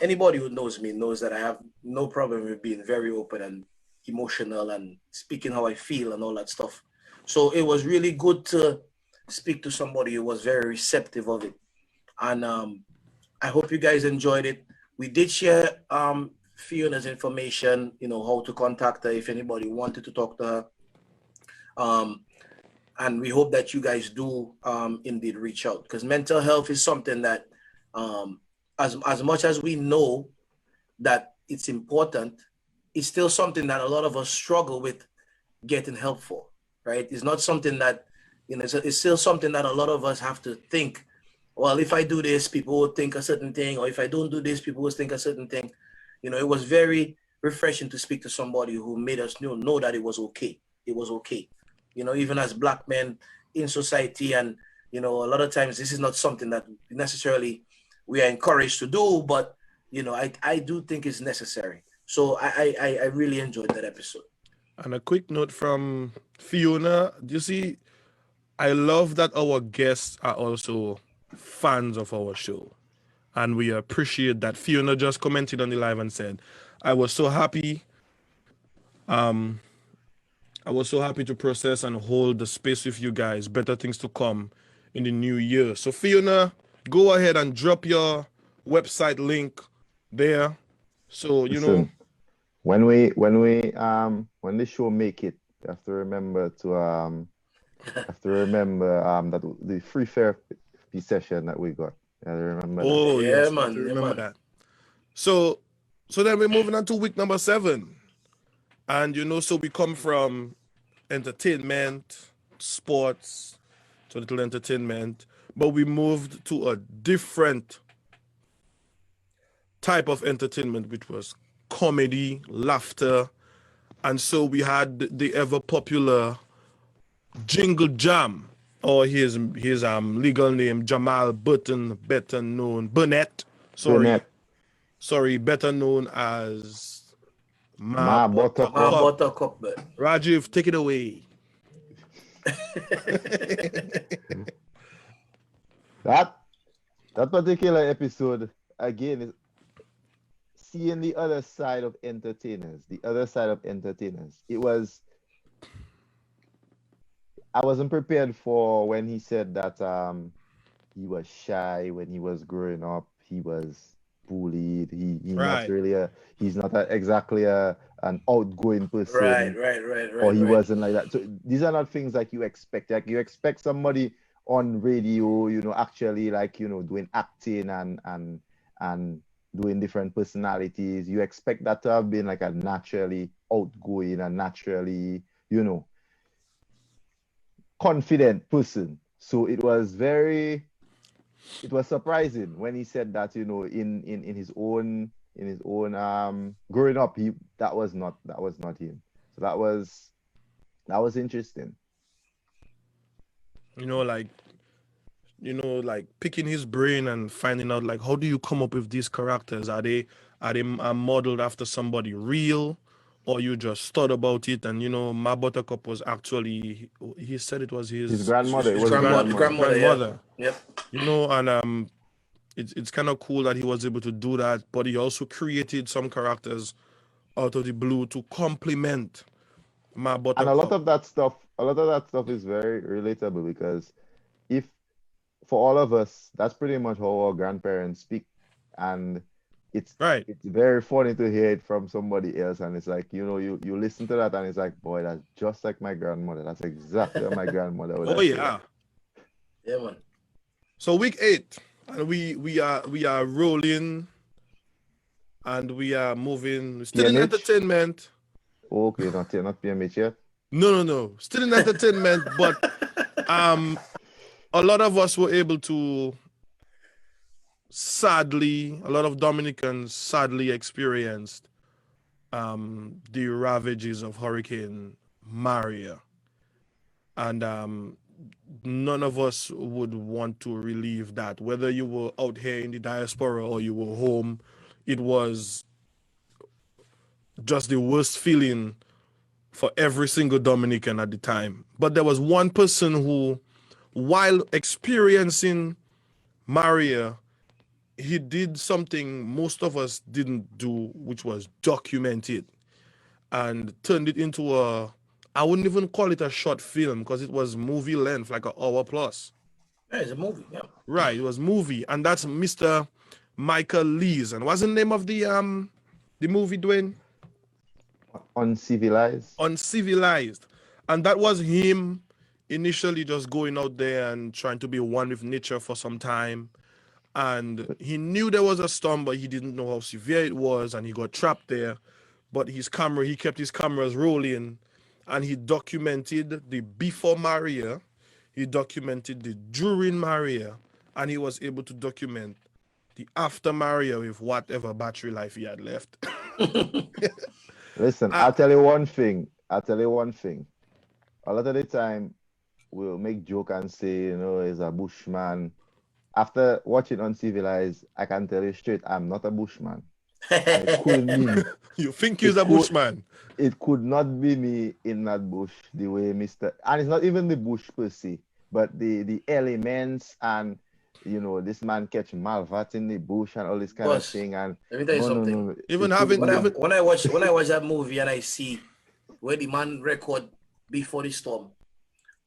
anybody who knows me knows that I have no problem with being very open and emotional and speaking how I feel and all that stuff. So it was really good to speak to somebody who was very receptive of it. And I hope you guys enjoyed it. We did share Fiona's information, how to contact her if anybody wanted to talk to her. Um, and we hope that you guys do indeed reach out because mental health is something that, um, as much as we know that it's important, it's still something that a lot of us struggle with getting help for, right? It's not something that, it's still something that a lot of us have to think, well, if I do this, people will think a certain thing, or if I don't do this, people will think a certain thing. It was very refreshing to speak to somebody who made us know that it was okay. It was okay. Even as Black men in society, and a lot of times this is not something that necessarily we are encouraged to do, but I do think it's necessary. So I really enjoyed that episode. and a quick note from Fiona. You see, I love that our guests are also fans of our show, and we appreciate that. Fiona just commented on the live and said, "I was so happy. I was so happy to process and hold the space with you guys. Better things to come in the new year." So Fiona, go ahead and drop your website link there. So Listen, when the show make it, you have to remember that the free therapy session that we got. You have to remember that. Oh Yeah, yes, we have to man. Yeah, remember man. that. So then we're moving on to week number 7. And so we come from entertainment, sports, to little entertainment, but we moved to a different type of entertainment, which was comedy, laughter. And so we had the ever popular Jingle Jam, or his legal name, Jamal Button, better known Burnett. Sorry, Burnett, better known as Ma Ma My Buttercup. Buttercup. buttercup, man. Rajiv, take it away. That that particular episode again is seeing the other side of entertainers. The other side of entertainers. I wasn't prepared for when he said that he was shy when he was growing up. He was bullied. Right. He's not exactly an outgoing Right, person, right, right, or right, he right. wasn't like that. So these are not things like you expect. Like you expect somebody on radio, actually like doing acting and doing different personalities. You expect that to have been like a naturally outgoing and naturally, confident person. So it was surprising when he said that, in his own growing up, he that was not him. So that was interesting. You know, like like picking his brain and finding out like how do you come up with these characters? Are they modeled after somebody real, or you just thought about it. And my buttercup was actually, he said it was His his grandmother. It His was his grandmother. grandmother, yeah. grandmother. Yep. And it's kind of cool that he was able to do that, but he also created some characters out of the blue to complement my And a lot buttercup. of that stuff is very relatable because if for all of us, that's pretty much how our grandparents speak. And it's Right. it's very funny to hear it from somebody else. And it's like, you listen to that and it's like, boy, that's just like my grandmother. That's exactly what my grandmother would Oh have said. yeah. Yeah, man. So week 8, and we are rolling, and we are moving. Still in PMH? entertainment. Okay, not PMH yet. No. Still in entertainment, but a lot of us were able to, sadly, a lot of Dominicans sadly experienced the ravages of Hurricane Maria. And none of us would want to relieve that. Whether you were out here in the diaspora or you were home, it was just the worst feeling for every single Dominican at the time. But there was one person who, while experiencing Maria, he did something most of us didn't do, which was document it and turned it into I wouldn't even call it a short film because it was movie length, like an hour plus. Yeah, it's a movie. Yeah. Right, it was movie, and that's Mr. Michael Lees. And what's the name of the movie, Dwayne? Uncivilized. Uncivilized. And that was him initially just going out there and trying to be one with nature for some time. And he knew there was a storm, but he didn't know how severe it was, and he got trapped there. But he kept his cameras rolling, and he documented the before Maria, he documented the during Maria, and he was able to document the after Maria with whatever battery life he had left. Listen, I'll tell you one thing. A lot of the time, we'll make joke and say, he's a bushman. After watching Uncivilized, I can tell you straight, I'm not a bushman. And it couldn't be me. You think he's a bushman? It could not be me in that bush the way and it's not even the bush per se, but the elements and this man catch malvat in the bush and all this kind of thing. And let me tell you something. No. Even having when I watch that movie and I see where the man record before the storm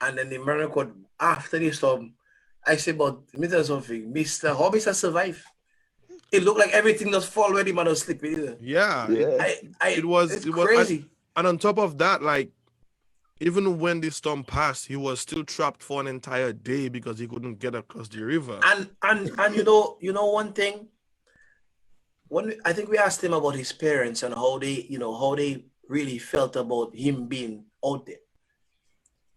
and then the man record after the storm, I say, but let me tell you something, Mr. Hobbies has survived. It looked like everything just fall where the man was sleeping. Yeah. It was crazy. And on top of that, like, even when the storm passed, he was still trapped for an entire day because he couldn't get across the river. And you know one thing, I think we asked him about his parents and how they really felt about him being out there.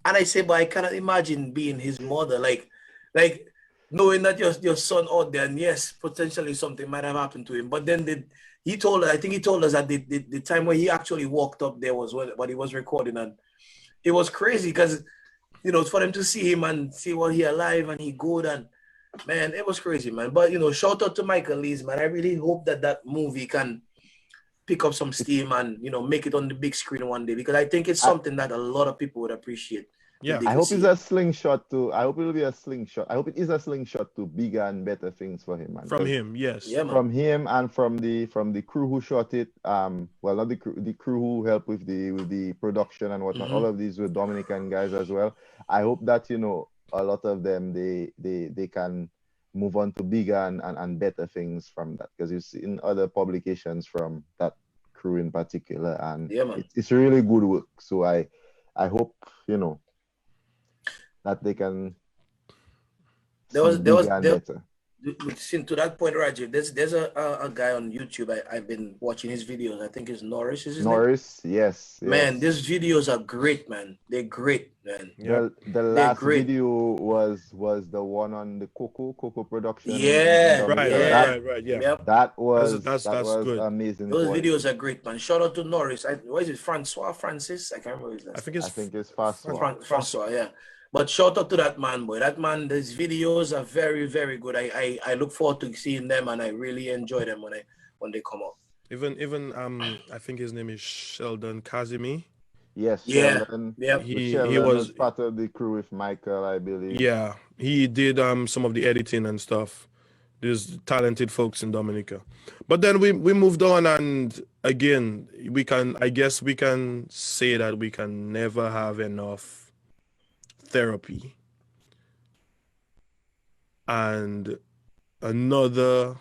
And I say, but I cannot imagine being his mother, like knowing that your son out there, and yes, potentially something might have happened to him. But then he told us that the time when he actually walked up there was when he was recording, and it was crazy because for them to see him and see what he alive and he good, and man, it was crazy, man. But shout out to Michael Lees, man. I really hope that movie can pick up some steam and make it on the big screen one day, because I think it's something that a lot of people would appreciate. Yeah, I hope it's a slingshot to. I hope it will be a slingshot. I hope it is a slingshot to bigger and better things for him, man. From him, yes. Yeah, man. From him and from the crew who shot it. Well, not the crew who helped with the production and whatnot. Mm-hmm. All of these were Dominican guys as well. I hope that a lot of them they can move on to bigger and better things from that, because you've seen other publications from that crew in particular, and yeah, man. It's really good work. So I hope that they can there was better. To that point, Rajiv, there's a guy on YouTube. I've been watching his videos. I think it's Norris. Is his Norris? name? Yes. Man, these videos are great, man. They're great, man. Well, the last video was the one on the Coco production. Yeah, right. Yeah. Yep. That was that's good. Amazing. Those videos are great, man. Shout out to Norris. What is it, Francis? I can't remember his name. I think it's Francois. Yeah. But shout out to that man, boy. That man, his videos are very, very good. I look forward to seeing them, and I really enjoy them when they come out. Even I think his name is Sheldon Kazimi. Yes, Yeah. Sheldon. Yep. He Sheldon was was, part of the crew with Michael, I believe. yeah, he did some of the editing and stuff. There's talented folks in Dominica. But then we moved on, and again, I guess we can say that we can never have enough therapy. And another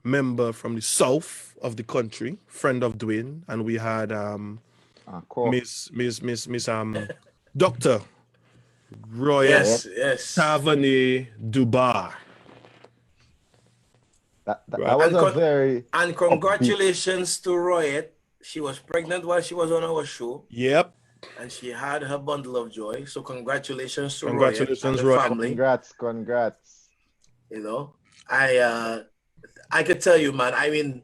member from the south of the country, friend of Dwayne, and we had Cork. Miss Dr. Royette Yes. Yes. Tavernier Dubar. That Right? was And a very and upbeat. congratulations to Royette. She was pregnant while she was on our show, Yep. and she had her bundle of joy. So congratulations to Royette and Congratulations, the Royette. family. Congrats. You know, I could tell you, man. I mean,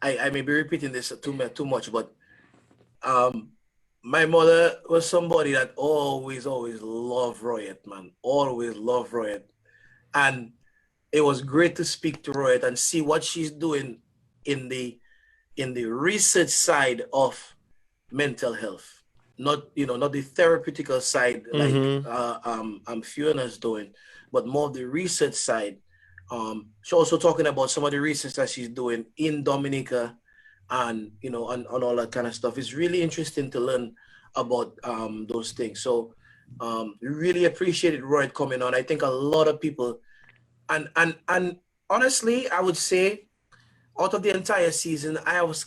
I may be repeating this too much, but my mother was somebody that always loved Royette, man. Always loved Royette, and it was great to speak to Royette and see what she's doing in the research side of mental health. Not the therapeutical side like Mm-hmm. Fiona's doing, but more of the research side. She's also talking about some of the research that she's doing in Dominica, and on all that kind of stuff. It's really interesting to learn about those things. So we really appreciated Roy coming on. I think a lot of people, and honestly, I would say out of the entire season, I was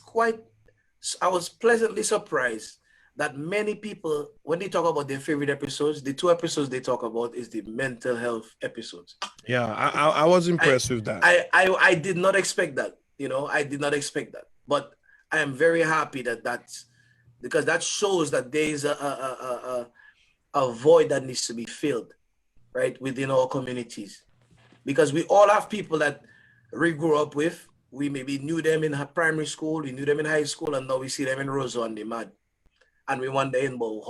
pleasantly surprised that many people, when they talk about their favorite episodes, the two episodes they talk about is the mental health episodes. Yeah, I was I impressed with that. I did not expect that. I did not expect that. But I am very happy that's because that shows that there is a void that needs to be filled, right, within our communities. Because we all have people that we grew up with. We maybe knew them in primary school, we knew them in high school, and now we see them in Roseau and the mad. And we wonder about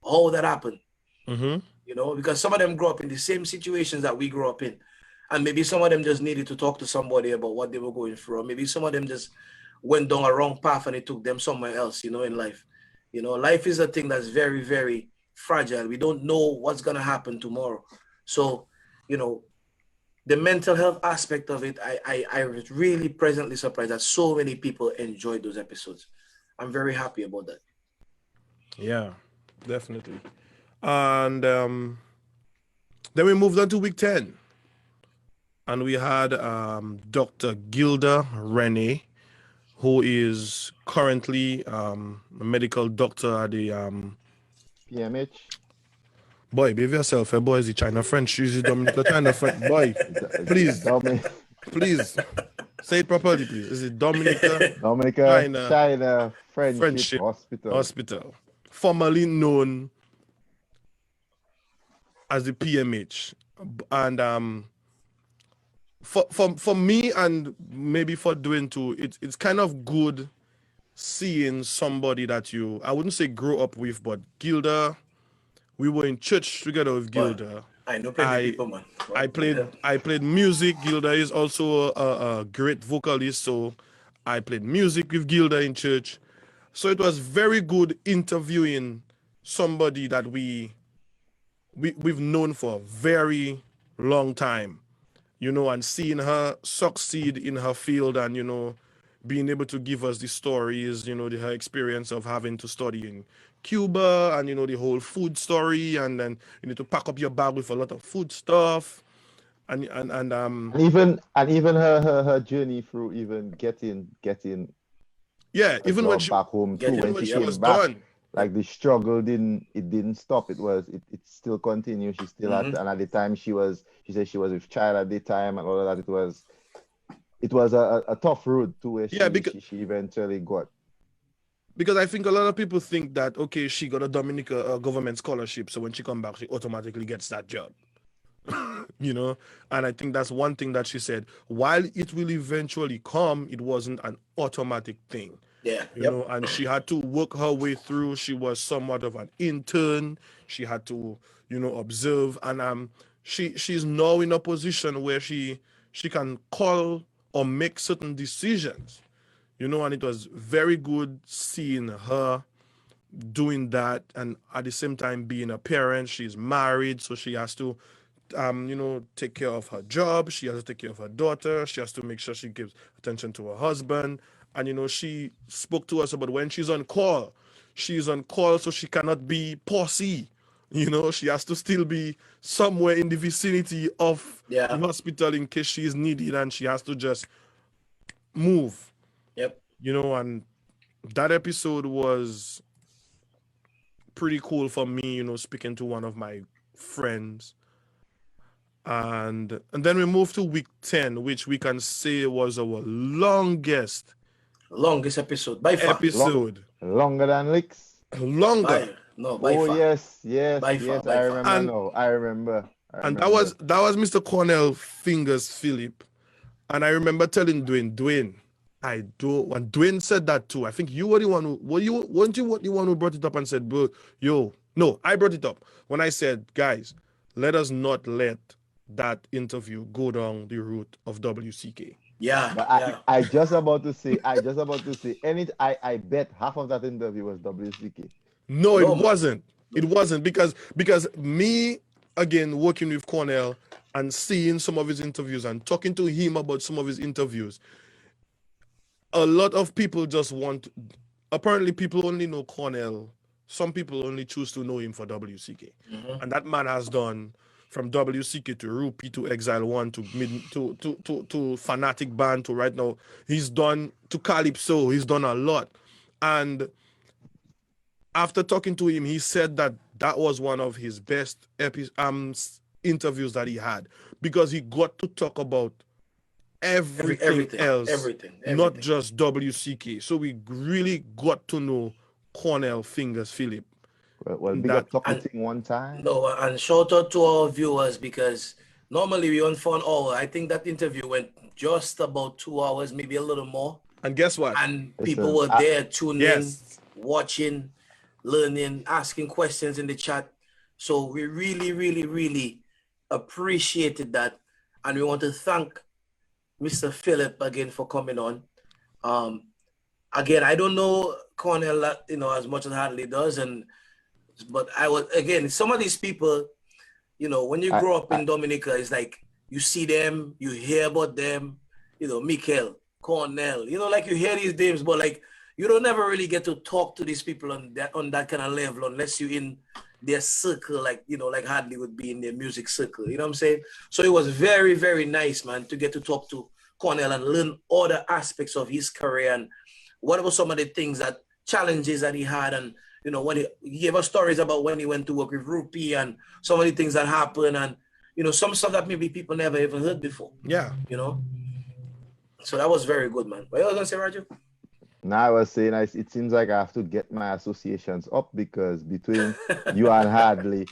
how that happened. Mm-hmm. Because some of them grew up in the same situations that we grew up in. And maybe some of them just needed to talk to somebody about what they were going through. Or maybe some of them just went down a wrong path and it took them somewhere else, in life. Life is a thing that's very, very fragile. We don't know what's going to happen tomorrow. So, the mental health aspect of it, I was really pleasantly surprised that so many people enjoyed those episodes. I'm very happy about that. Yeah, definitely. And then we moved on to week 10. And we had Dr. Gilda Rene, who is currently a medical doctor at the PMH. boy, behave yourself, boy. Is the China French? Use the Dominica China French, boy. Please, please say it properly, please. Is it Dominica Dominica China Friendship Hospital. Hospital, formerly known as the PMH, and for me and maybe for Dwayne too, it's kind of good seeing somebody that I wouldn't say grow up with, but Gilda, we were in church together with Gilda. I know plenty people, man. I played music. Gilda is also a great vocalist, so I played music with Gilda in church. So it was very good interviewing somebody that we've known for a very long time, and seeing her succeed in her field, and being able to give us the stories, her experience of having to study in Cuba, and the whole food story, and then you need to pack up your bag with a lot of food stuff, and And even her journey through even getting yeah, a even when job back home too. When she she came was back, done. like the struggle didn't stop. It still continued. She still had to, and at the time she said she was with child at the time and all of that. It was a tough road to where Yeah, because she eventually got. I think a lot of people think that, okay, she got a Dominica government scholarship, so when she come back she automatically gets that job. And I think that's one thing that she said. While it will eventually come, it wasn't an automatic thing. Yeah. And she had to work her way through. She was somewhat of an intern. She had to, observe, and she's now in a position where she can call or make certain decisions, you know, and it was very good seeing her doing that, and at the same time being a parent. She's married, so she has to you know, take care of her job. She has to take care of her daughter. She has to make sure she gives attention to her husband. And, you know, she spoke to us about when she's on call, so she cannot be posse. You know, she has to still be somewhere in the vicinity of the Yeah. hospital in case she is needed, and she has to just move, Yep. you know, and that episode was pretty cool for me, you know, speaking to one of my friends. And then we moved to week 10, which we can say was our longest Longest episode by far. episode. Longer than licks. Longer. By Oh far. yes, By far, I by far. remember And now. I remember. and that was Mr. Cornell Fingers Philip. And I remember telling Dwayne, I don't. When Dwayne said that too, I think you were the one who weren't you the one who brought it up and said, bro, no, I brought it up when I said, guys, let us not let that interview go down the route of WCK. Yeah. But Yeah. I just about to say, I bet half of that interview was WCK. No, No, it wasn't. It wasn't because me again working with Cornell and seeing some of his interviews and talking to him about some of his interviews. A lot of people just want. Apparently, people only know Cornell. Some people only choose to know him for WCK, and that man has done from WCK to Rupee to Exile One to to Fanatic Band to right now. He's done to Calypso. He's done a lot, and after talking to him, he said that that was one of his best interviews that he had because he got to talk about everything else, everything. not just WCK. So we really got to know Cornell Fingers Philip. Well, big up talking Ting one time. No, and shout out to our viewers because normally we on for an hour. I think that interview went just about 2 hours, maybe a little more. And guess what? And people were there tuning in, watching, learning, asking questions in the chat. So we really, really, really appreciated that. And we want to thank Mr. Philip again for coming on. Again, I don't know Cornell, you know, as much as Hadley does, but I was, again, some of these people, you know, when you grow up in Dominica, it's like you see them, you hear about them, you know, Mikel, Cornell, you know, like you hear these names, but like you don't never really get to talk to these people on that kind of level unless you're in their circle, like, you know, like Hadley would be in their music circle, you know what I'm saying? So it was very, very nice, man, to get to talk to Cornell and learn other aspects of his career and what were some of the things that challenges that he had, and you know, when he gave us stories about when he went to work with Rupee and some of the things that happened, and you know, some stuff that maybe people never even heard before. Yeah. You know? So that was very good, man. What you gonna say, Roger? Now I was saying it seems like I have to get my associations up because between you and Hadley,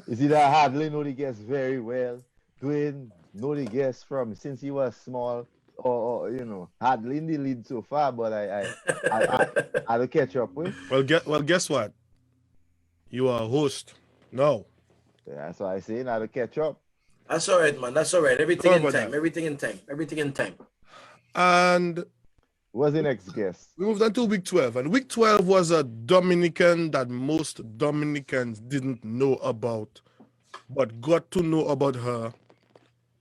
is either Hadley know the guests very well, Dwayne know the guests from since he was small, or you know, Hadley in the lead so far, but I had to catch up with. Well, guess what? You are a host. No. Yeah, that's what I say. Now to catch up. That's all right, man. That's all right. Everything in time. Everything in time. Everything in time. And who was the next guest? We moved on to week 12. And week 12 was a Dominican that most Dominicans didn't know about, but got to know about her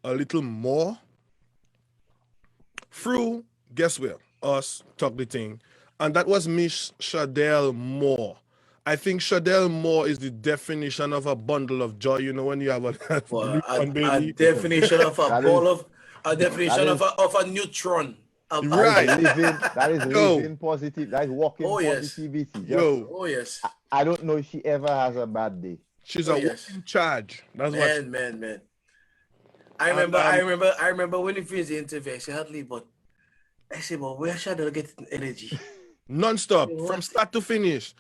a little more through, guess where? Us, Talk the Ting. And that was Miss Shadell Moore. I think Shadell Moore is the definition of a bundle of joy. You know, when you have a definition of a ball of a definition of a neutron. Right. That is living positive. That is walking positivity. Oh yes. I don't know if she ever has a bad day. She's a walking charge. That's man. I remember when he finished the interview, I said, Hadley, but where should I get energy? Non-stop, from start to finish.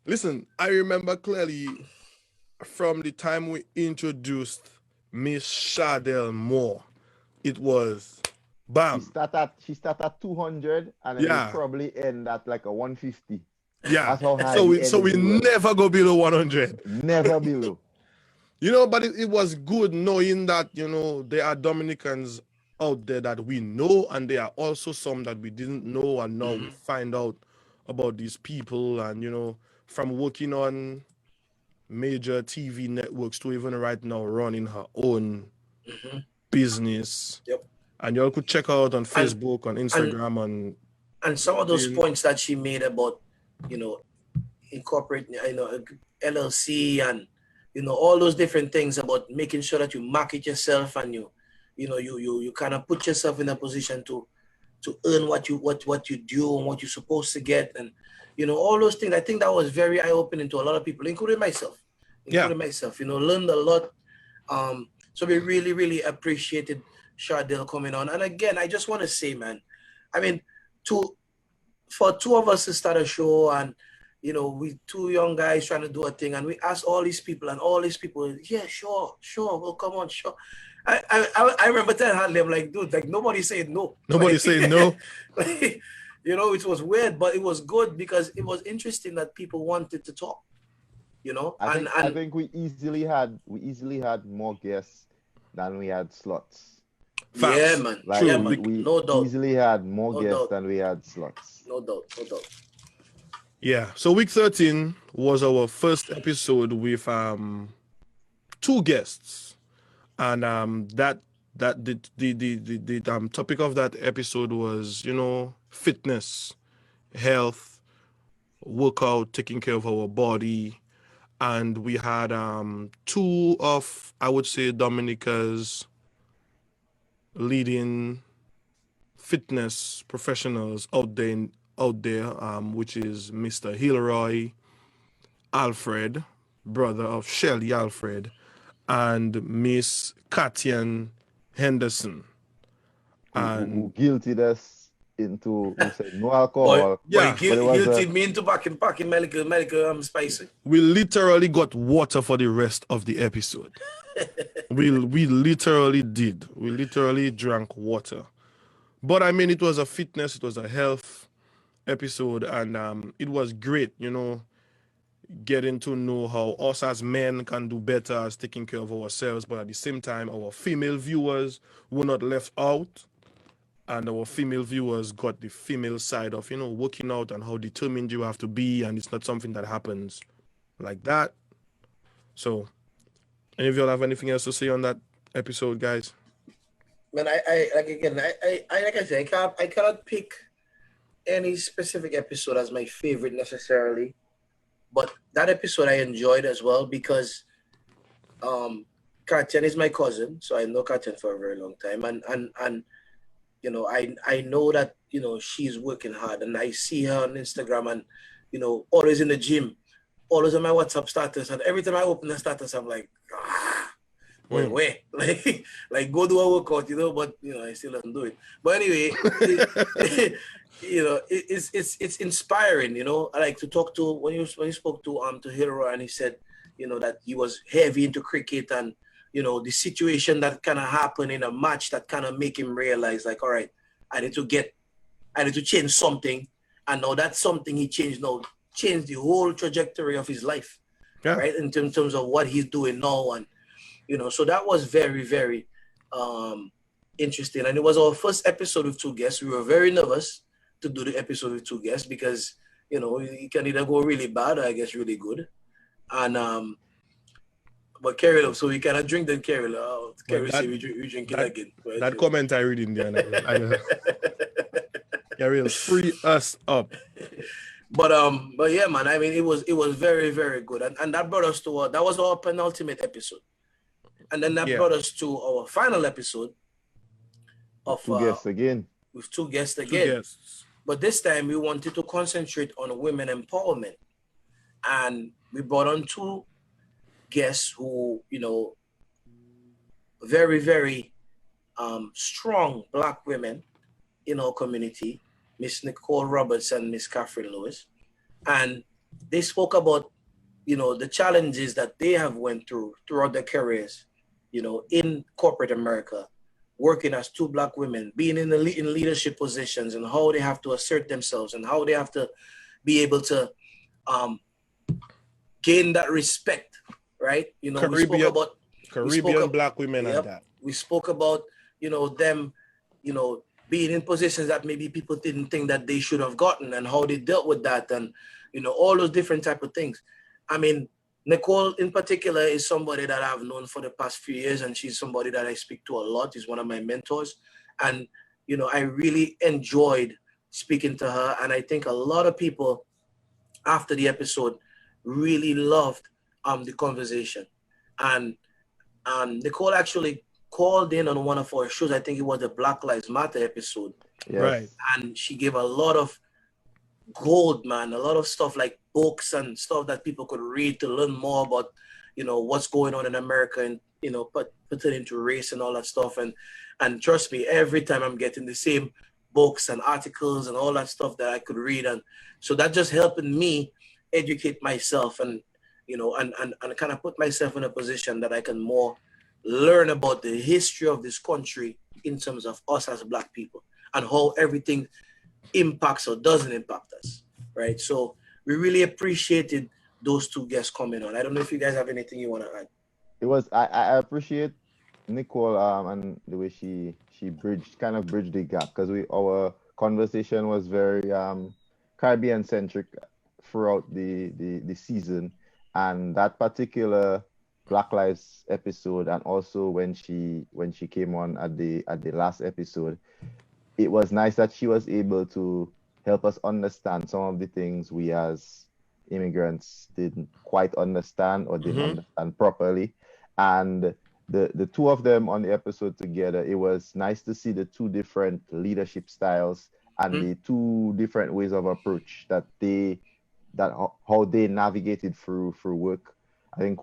Listen, I remember clearly from the time we introduced Miss Shadell Moore, it was bam. She start at 200 and then it probably end at like a 150. Yeah. That's how high so we never go below 100. Never below. You know, but it was good knowing that, you know, there are Dominicans out there that we know, and there are also some that we didn't know, and now we find out about these people. And from working on major TV networks to even right now running her own business. Yep. And y'all could check her out on And- Facebook, on Instagram, and some of those points that she made about, incorporate, LLC and, all those different things about making sure that you market yourself and you kind of put yourself in a position to earn what you do and what you're supposed to get, and all those things. I think that was very eye-opening to a lot of people, including myself. Learned a lot. So we really, really appreciated Shardell coming on. And again, I just want to say, man, I mean, for two of us to start a show, and we two young guys trying to do a thing, and we asked all these people, and all these people, yeah, sure, well, come on, sure. I remember telling Hadley, I'm like, dude, like nobody said no. Nobody said no. Like, it was weird, but it was good because it was interesting that people wanted to talk. I think we easily had more guests than we had slots. Facts. Yeah, man. Like, yeah, we man. No doubt. easily had more No guests doubt. than we had slots. No doubt. Yeah. So week 13 was our first episode with two guests, and the topic of that episode was fitness, health, workout, taking care of our body. And we had two of, I would say, Dominica's leading fitness professionals out there, which is Mr. Hilroy Alfred, brother of Shelly Alfred, and Miss Katian Henderson. Who guilted us into, who said no alcohol. Guilty me into packing medical spicy. We literally got water for the rest of the episode. we literally did. We literally drank water. But I mean, it was a fitness, it was a health episode, and it was great, getting to know how us as men can do better as taking care of ourselves, but at the same time, our female viewers were not left out. And our female viewers got the female side of, working out and how determined you have to be. And it's not something that happens like that. So, any of y'all have anything else to say on that episode, guys? Man, like I said, I cannot pick any specific episode as my favorite necessarily. But that episode I enjoyed as well because Katian is my cousin. So I know Katian for a very long time. And I know that, she's working hard, and I see her on Instagram and, always in the gym, always on my WhatsApp status. And every time I open the status, I'm like, wait, like go do a workout, but, I still don't do it. But anyway, it's inspiring, I like to talk to, when you spoke to Hero, and he said, that he was heavy into cricket, and the situation that kind of happened in a match that kind of make him realize, like, all right, I need to change something. And now that's something he changed the whole trajectory of his life, right? In terms of what he's doing now. And, so that was very, very interesting. And it was our first episode with two guests. We were very nervous to do the episode with two guests because, it can either go really bad or I guess really good. And, but Carol, so we cannot drink then Carol. Carol say we drink it again. Right? That comment I read in there. Carol, free us up. But yeah, man. I mean, it was very, very good, and that brought us to that was our penultimate episode, and then that brought us to our final episode of two guests again. With two guests again. But this time we wanted to concentrate on women empowerment, and we brought on two guests who, very, very strong Black women in our community, Miss Nicole Roberts and Miss Catherine Lewis. And they spoke about, the challenges that they have went throughout their careers, in corporate America, working as two Black women, being in leadership positions, and how they have to assert themselves and how they have to be able to gain that respect. Right, we spoke about Caribbean Black women and that. We spoke about, them being in positions that maybe people didn't think that they should have gotten, and how they dealt with that, and all those different type of things. I mean, Nicole in particular is somebody that I've known for the past few years, and she's somebody that I speak to a lot. She's one of my mentors, and I really enjoyed speaking to her, and I think a lot of people after the episode really loved the conversation. And Nicole actually called in on one of our shows. I think it was the Black Lives Matter episode. Yes. Right. And she gave a lot of gold, man, a lot of stuff like books and stuff that people could read to learn more about, what's going on in America, and, put it into race and all that stuff. And trust me, every time I'm getting the same books and articles and all that stuff that I could read. And so that just helping me educate myself, and and kind of put myself in a position that I can more learn about the history of this country in terms of us as Black people, and how everything impacts or doesn't impact us, right? So we really appreciated those two guests coming on. I don't know if you guys have anything you want to add. It was I appreciate Nicole and the way she kind of bridged the gap, because our conversation was very Caribbean centric throughout the season, and that particular Black Lives episode, and also when she came on at the last episode, it was nice that she was able to help us understand some of the things we as immigrants didn't quite understand, or didn't understand properly. And the two of them on the episode together, it was nice to see the two different leadership styles and the two different ways of approach that how they navigated through work. I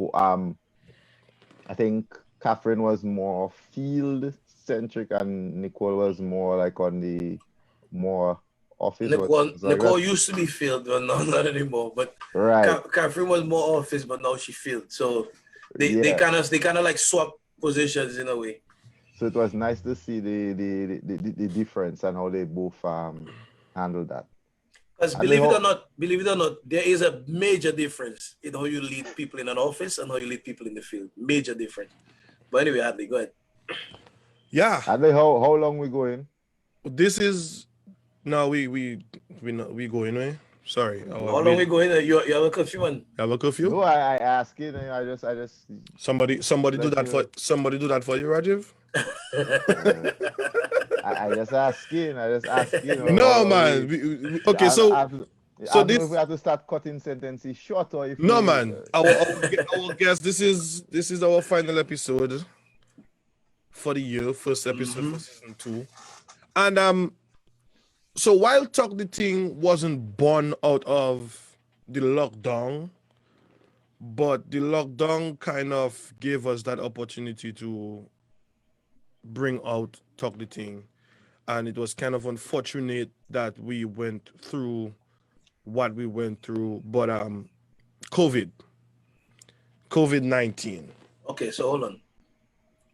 think Catherine was more field centric, and Nicole was more like on the more office. Nicole used to be field, but not anymore. But right, Catherine was more office, but now she field. So they kind of like swap positions in a way. So it was nice to see the difference and how they both handled that. Because believe it or not, there is a major difference in how you lead people in an office and how you lead people in the field. Major difference. But anyway, Adley, go ahead. Yeah. Adley, how long we going? This is now we going, eh? Sorry. How long we going? You have a curfew, man? You have a curfew? No, I ask you. I just somebody do that for somebody do that for you, Rajiv? I just asking. No, man. Okay, so if we have to start cutting sentences short, or if man. Our guest. This is our final episode for the year, first episode for season 2, and so while Talk the Ting wasn't born out of the lockdown, but the lockdown kind of gave us that opportunity to bring out Talk the Ting. And it was kind of unfortunate that we went through what we went through. But COVID-19. Okay, so hold on.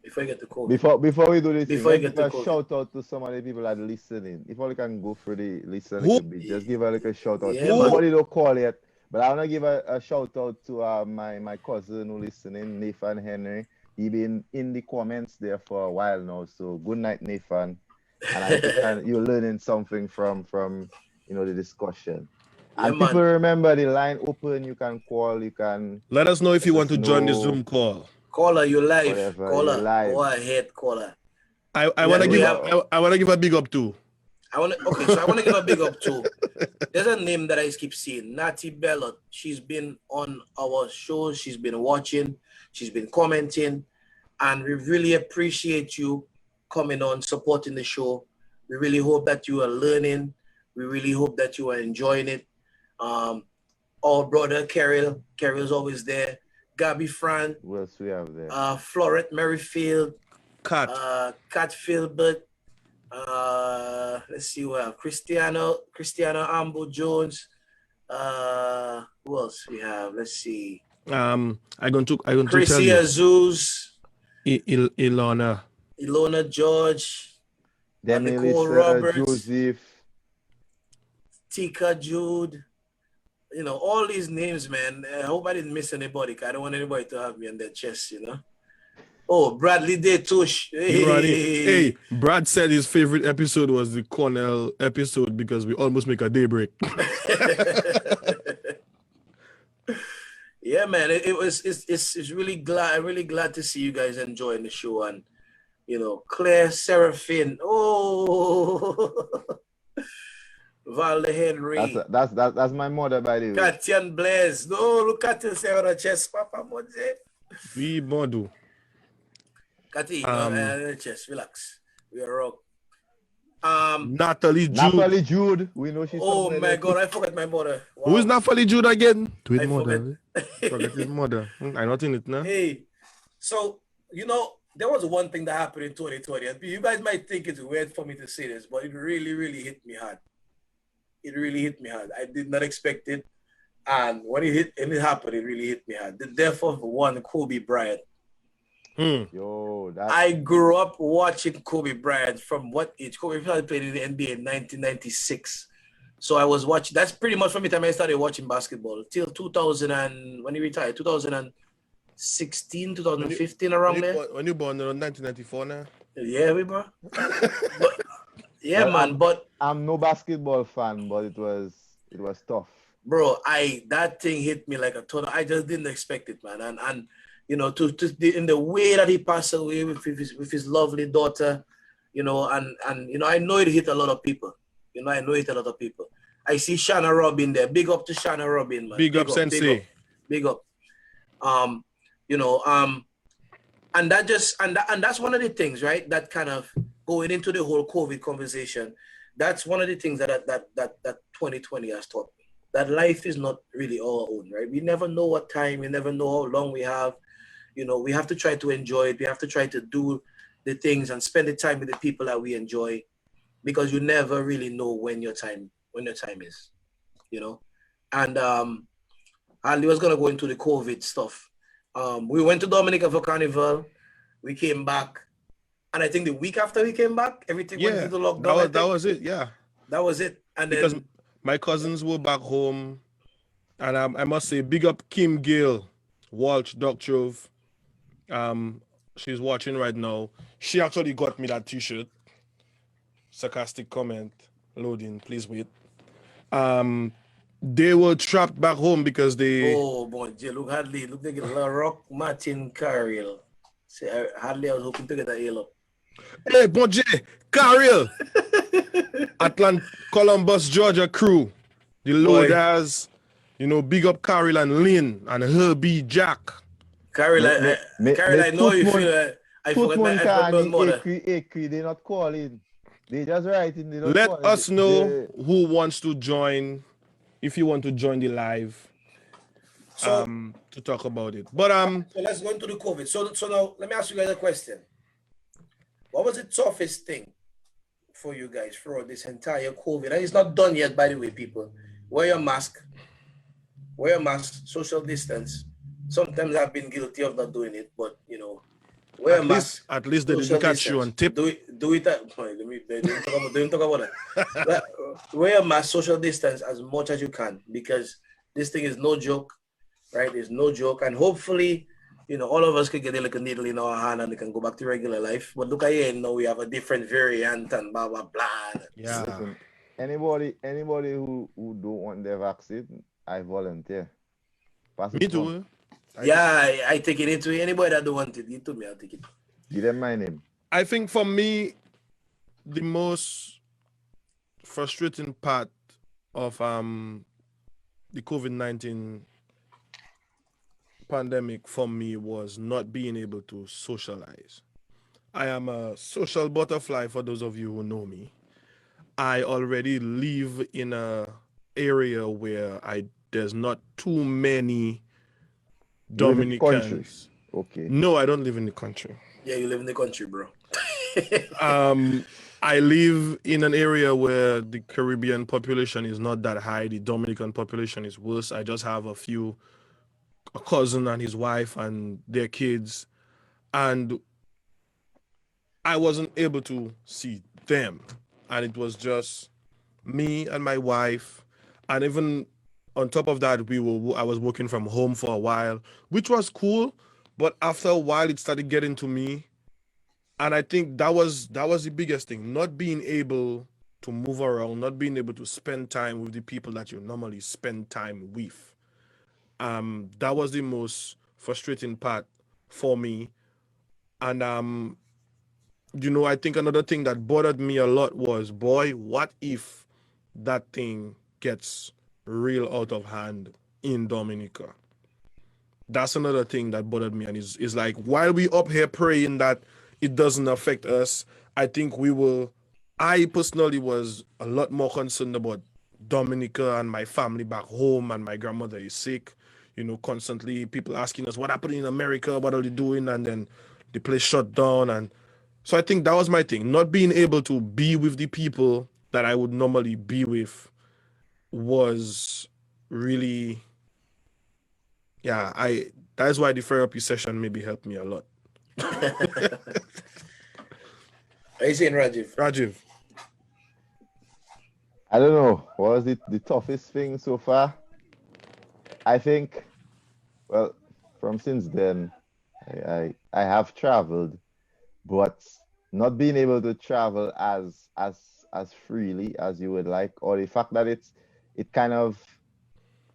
Before you get the code. Before we do this, let's give a shout out to some of the people that are listening. If only can go through the listening, just give a little shout out. Nobody don't call yet, but I want to give a shout out to my cousin who listening, Nathan Henry. He been in the comments there for a while now. So good night, Nathan. And I think you're learning something from the discussion. And people remember the line open. You can call. You can let us know if you want to join the Zoom call. Caller, you live. Caller, go ahead, caller. I want to give a big up too. I want to give a big up too. There's a name that I keep seeing, Natty Bellot. She's been on our shows. She's been watching. She's been commenting, and we really appreciate you coming on, supporting the show. We really hope that you are learning. We really hope that you are enjoying it. Our brother Carol's always there. Gabby Fran. Who else we have there? Florette Merrifield. Cat Filbert. Let's see who have Cristiano Ambo Jones. Who else we have? Let's see. I going to Chrissy Azuz. Ilona George. Nicole Roberts. Joseph. Tika Jude. All these names, man. I hope I didn't miss anybody. I don't want anybody to have me on their chest, Oh, Bradley Detush. Hey, Brad said his favorite episode was the Cornell episode because we almost make a daybreak. Yeah, man. It's really glad. I'm really glad to see you guys enjoying the show, and Claire Seraphine. Oh, Valde Henry. That's my mother, by the way. Katian Blaise. No, look at you, say on the chest, Papa Monze. We modu. Kati, chest, relax. We are rock. Natalie Jude. We know she's. Oh my God, I forgot my mother. Wow. Who is Natalie Jude again? I mother. Forget his mother. I'm not in it now. Hey, so there was one thing that happened in 2020, and you guys might think it's weird for me to say this, but it really, really hit me hard. It really hit me hard. I did not expect it, and when it happened, it really hit me hard. The death of one Kobe Bryant. Yo, I grew up watching Kobe Bryant from what age? Kobe Bryant played in the NBA in 1996. So I was watching. That's pretty much from the time I started watching basketball till 2000 and when he retired, 2016, 2015 around there. When you born in 1994 now? Yeah, we bro. Man. But I'm no basketball fan, but it was tough. Bro, that thing hit me like a ton. I just didn't expect it, man. And in the way that he passed away with his lovely daughter, and I know it hit a lot of people. I know it hit a lot of people. I see Shanna Robin there. Big up to Shanna Robin, man. Big up, Sensei. Big up. And that's one of the things, right? That kind of going into the whole COVID conversation. That's one of the things that 2020 has taught me. That life is not really our own, right? We never know what time, we never know how long we have. We have to try to enjoy it. We have to try to do the things and spend the time with the people that we enjoy, because you never really know when your time is, And Ali was gonna go into the COVID stuff. We went to Dominica for Carnival. We came back, and I think the week after we came back, everything went into lockdown. That was it. Yeah, that was it. And because then my cousins were back home, and I must say, big up Kim Gill, Walsh Doctrove. She's watching right now. She actually got me that T-shirt. Sarcastic comment. Loading, please wait. They were trapped back home because they. Oh boy, look Hadley, look they get Rock Martin Carriel. Say Hadley, I was hoping to get a yellow. Hey, bon Dieu, Carriel. Columbus, Georgia crew. The loaders, big up Carriel and Lynn and Herbie Jack. Carriel, I know you feel I forgot my mother. They not calling. They just writing. They Let us know who wants to join, if you want to join the live, to talk about it. But so let's go into the COVID. So now let me ask you guys a question. What was the toughest thing for you guys throughout this entire COVID? And it's not done yet, by the way, people. Wear your mask, social distance. Sometimes I've been guilty of not doing it, but wear a mask. At least they didn't catch you on tip. Do it. Don't talk about that. Wear a mask, social distance as much as you can, because this thing is no joke, right? It's no joke, and hopefully, all of us can get a little needle in our hand and we can go back to regular life. But look at here, we have a different variant and blah blah blah. Yeah. Listen, anybody who don't want their vaccine, I volunteer. Me too. I take it into anybody that don't want it. You told me, I'll take it. Give them my name. I think for me, the most frustrating part of the COVID-19 pandemic for me was not being able to socialize. I am a social butterfly, for those of you who know me. I already live in a area where there's not too many Dominicans. Okay. No, I don't live in the country. Yeah, you live in the country, bro. I live in an area where the Caribbean population is not that high. The Dominican population is worse. I just have a cousin and his wife and their kids. And I wasn't able to see them. And it was just me and my wife. And even on top of that, I was working from home for a while, which was cool. But after a while, it started getting to me, and I think that was the biggest thing: not being able to move around, not being able to spend time with the people that you normally spend time with. That was the most frustrating part for me. And I think another thing that bothered me a lot was, boy, what if that thing gets real out of hand in Dominica? That's another thing that bothered me, and is like, while we up here praying that it doesn't affect us, I think I personally was a lot more concerned about Dominica and my family back home, and my grandmother is sick. Constantly people asking us what happened in America, what are they doing, and then the place shut down. And so I think that was my thing. Not being able to be with the people that I would normally be with was really, yeah, that's why the therapy session maybe helped me a lot. Are you saying, Rajiv? Rajiv. I don't know. What was the toughest thing so far? I think, well, from since then, I have traveled, but not being able to travel as freely as you would like, or the fact that it kind of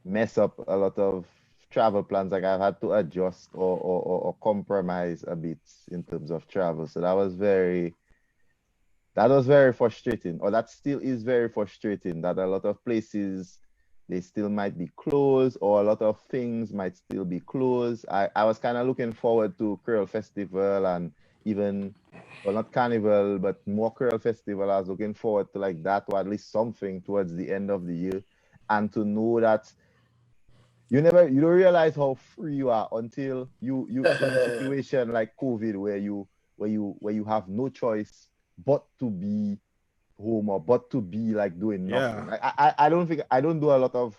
mess up a lot of travel plans. Like I've had to adjust or compromise a bit in terms of travel. So that was very frustrating, or that still is very frustrating, that a lot of places they still might be closed, or a lot of things might still be closed. I was kind of looking forward to Creole Festival, and even, well, not Carnival, but more Creole Festival. I was looking forward to like that, or at least something towards the end of the year. And to know that you don't realize how free you are until you in a situation like COVID, where you have no choice but to be home, or but to be like doing Yeah. nothing. I don't think, I don't do a lot of,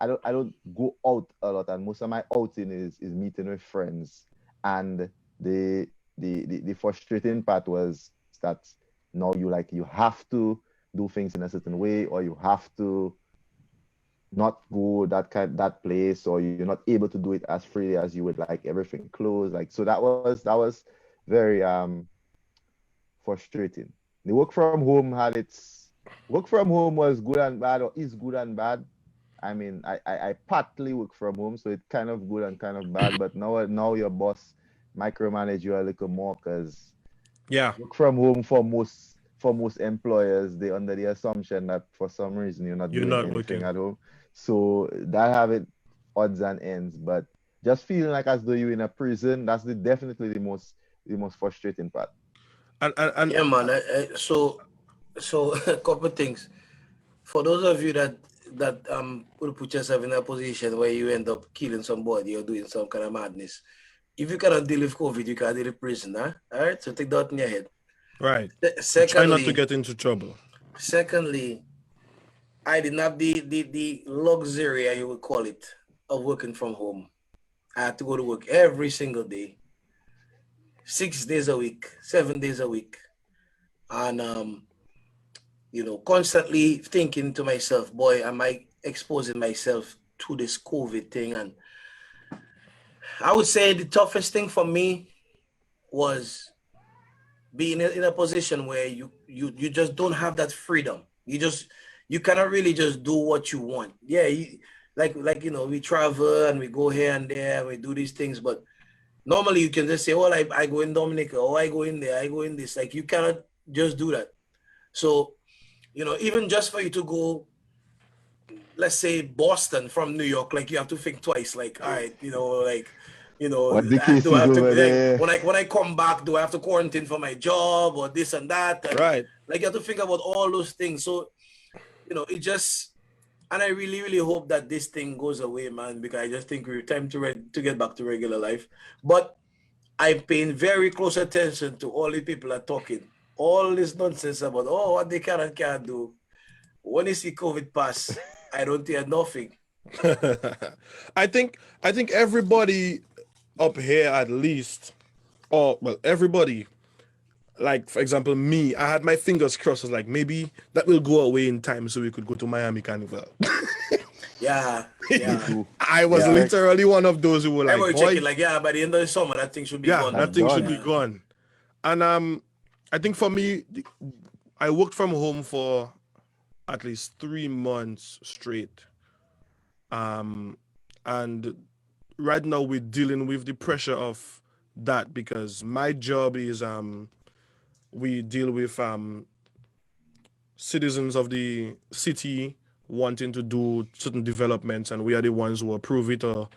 I don't go out a lot, and most of my outing is meeting with friends. And the frustrating part was that now you have to do things in a certain way, or you have to not go that place, or you're not able to do it as freely as you would like, everything closed. Like, so that was very frustrating. The work from home was good and bad, or is good and bad. I mean, I partly work from home, so it's kind of good and kind of bad. But now your boss micromanage you a little more, because Yeah. work from home for most employers, they under the assumption that for some reason you're not You're doing not anything working. at home. So that have it odds and ends. But just feeling like as though you're in a prison, that's definitely the most frustrating part. And Yeah, man. So a couple things. For those of you that will put yourself in a position where you end up killing somebody or doing some kind of madness, if you cannot deal with COVID, you can deal with prison, huh? All right. So take that in your head. right. Try not to Secondly, get into trouble. secondly, I didn't have the luxury, you would call it, of working from home. I had to go to work every single day, 6 days a week, 7 days a week, and constantly thinking to myself, boy, am I exposing myself to this COVID thing? And I would say the toughest thing for me was being in a position where you just don't have that freedom. You cannot really just do what you want. Yeah, we travel and we go here and there and we do these things, but normally you can just say, "Oh, I go in Dominica, oh, I go in there, I go in this." Like, you cannot just do that. So, even just for you to go, let's say Boston from New York, like, you have to think twice. Like, all right, What the case do I is have to, over like, there? when I come back, do I have to quarantine for my job or this and that? And Right. like, you have to think about all those things. So, it just, and I really, really hope that this thing goes away, man, because I just think we're time to get back to regular life. But I'm paying very close attention to all the people are talking. All this nonsense about, oh, what they can and can't do. When you see COVID pass, I don't hear nothing. I think everybody up here, at least, or well, everybody, like for example me, I had my fingers crossed. I was like, maybe that will go away in time so we could go to Miami Carnival. Yeah, Me yeah. too. I was Yeah, literally one of those who were like, Everybody boy, checking like, yeah, by the end of the summer, that thing should be yeah, gone. that that's thing should done. be Yeah. gone. And I think for me, I worked from home for at least 3 months straight. And right now we're dealing with the pressure of that because my job is we deal with citizens of the city wanting to do certain developments, and we are the ones who approve it or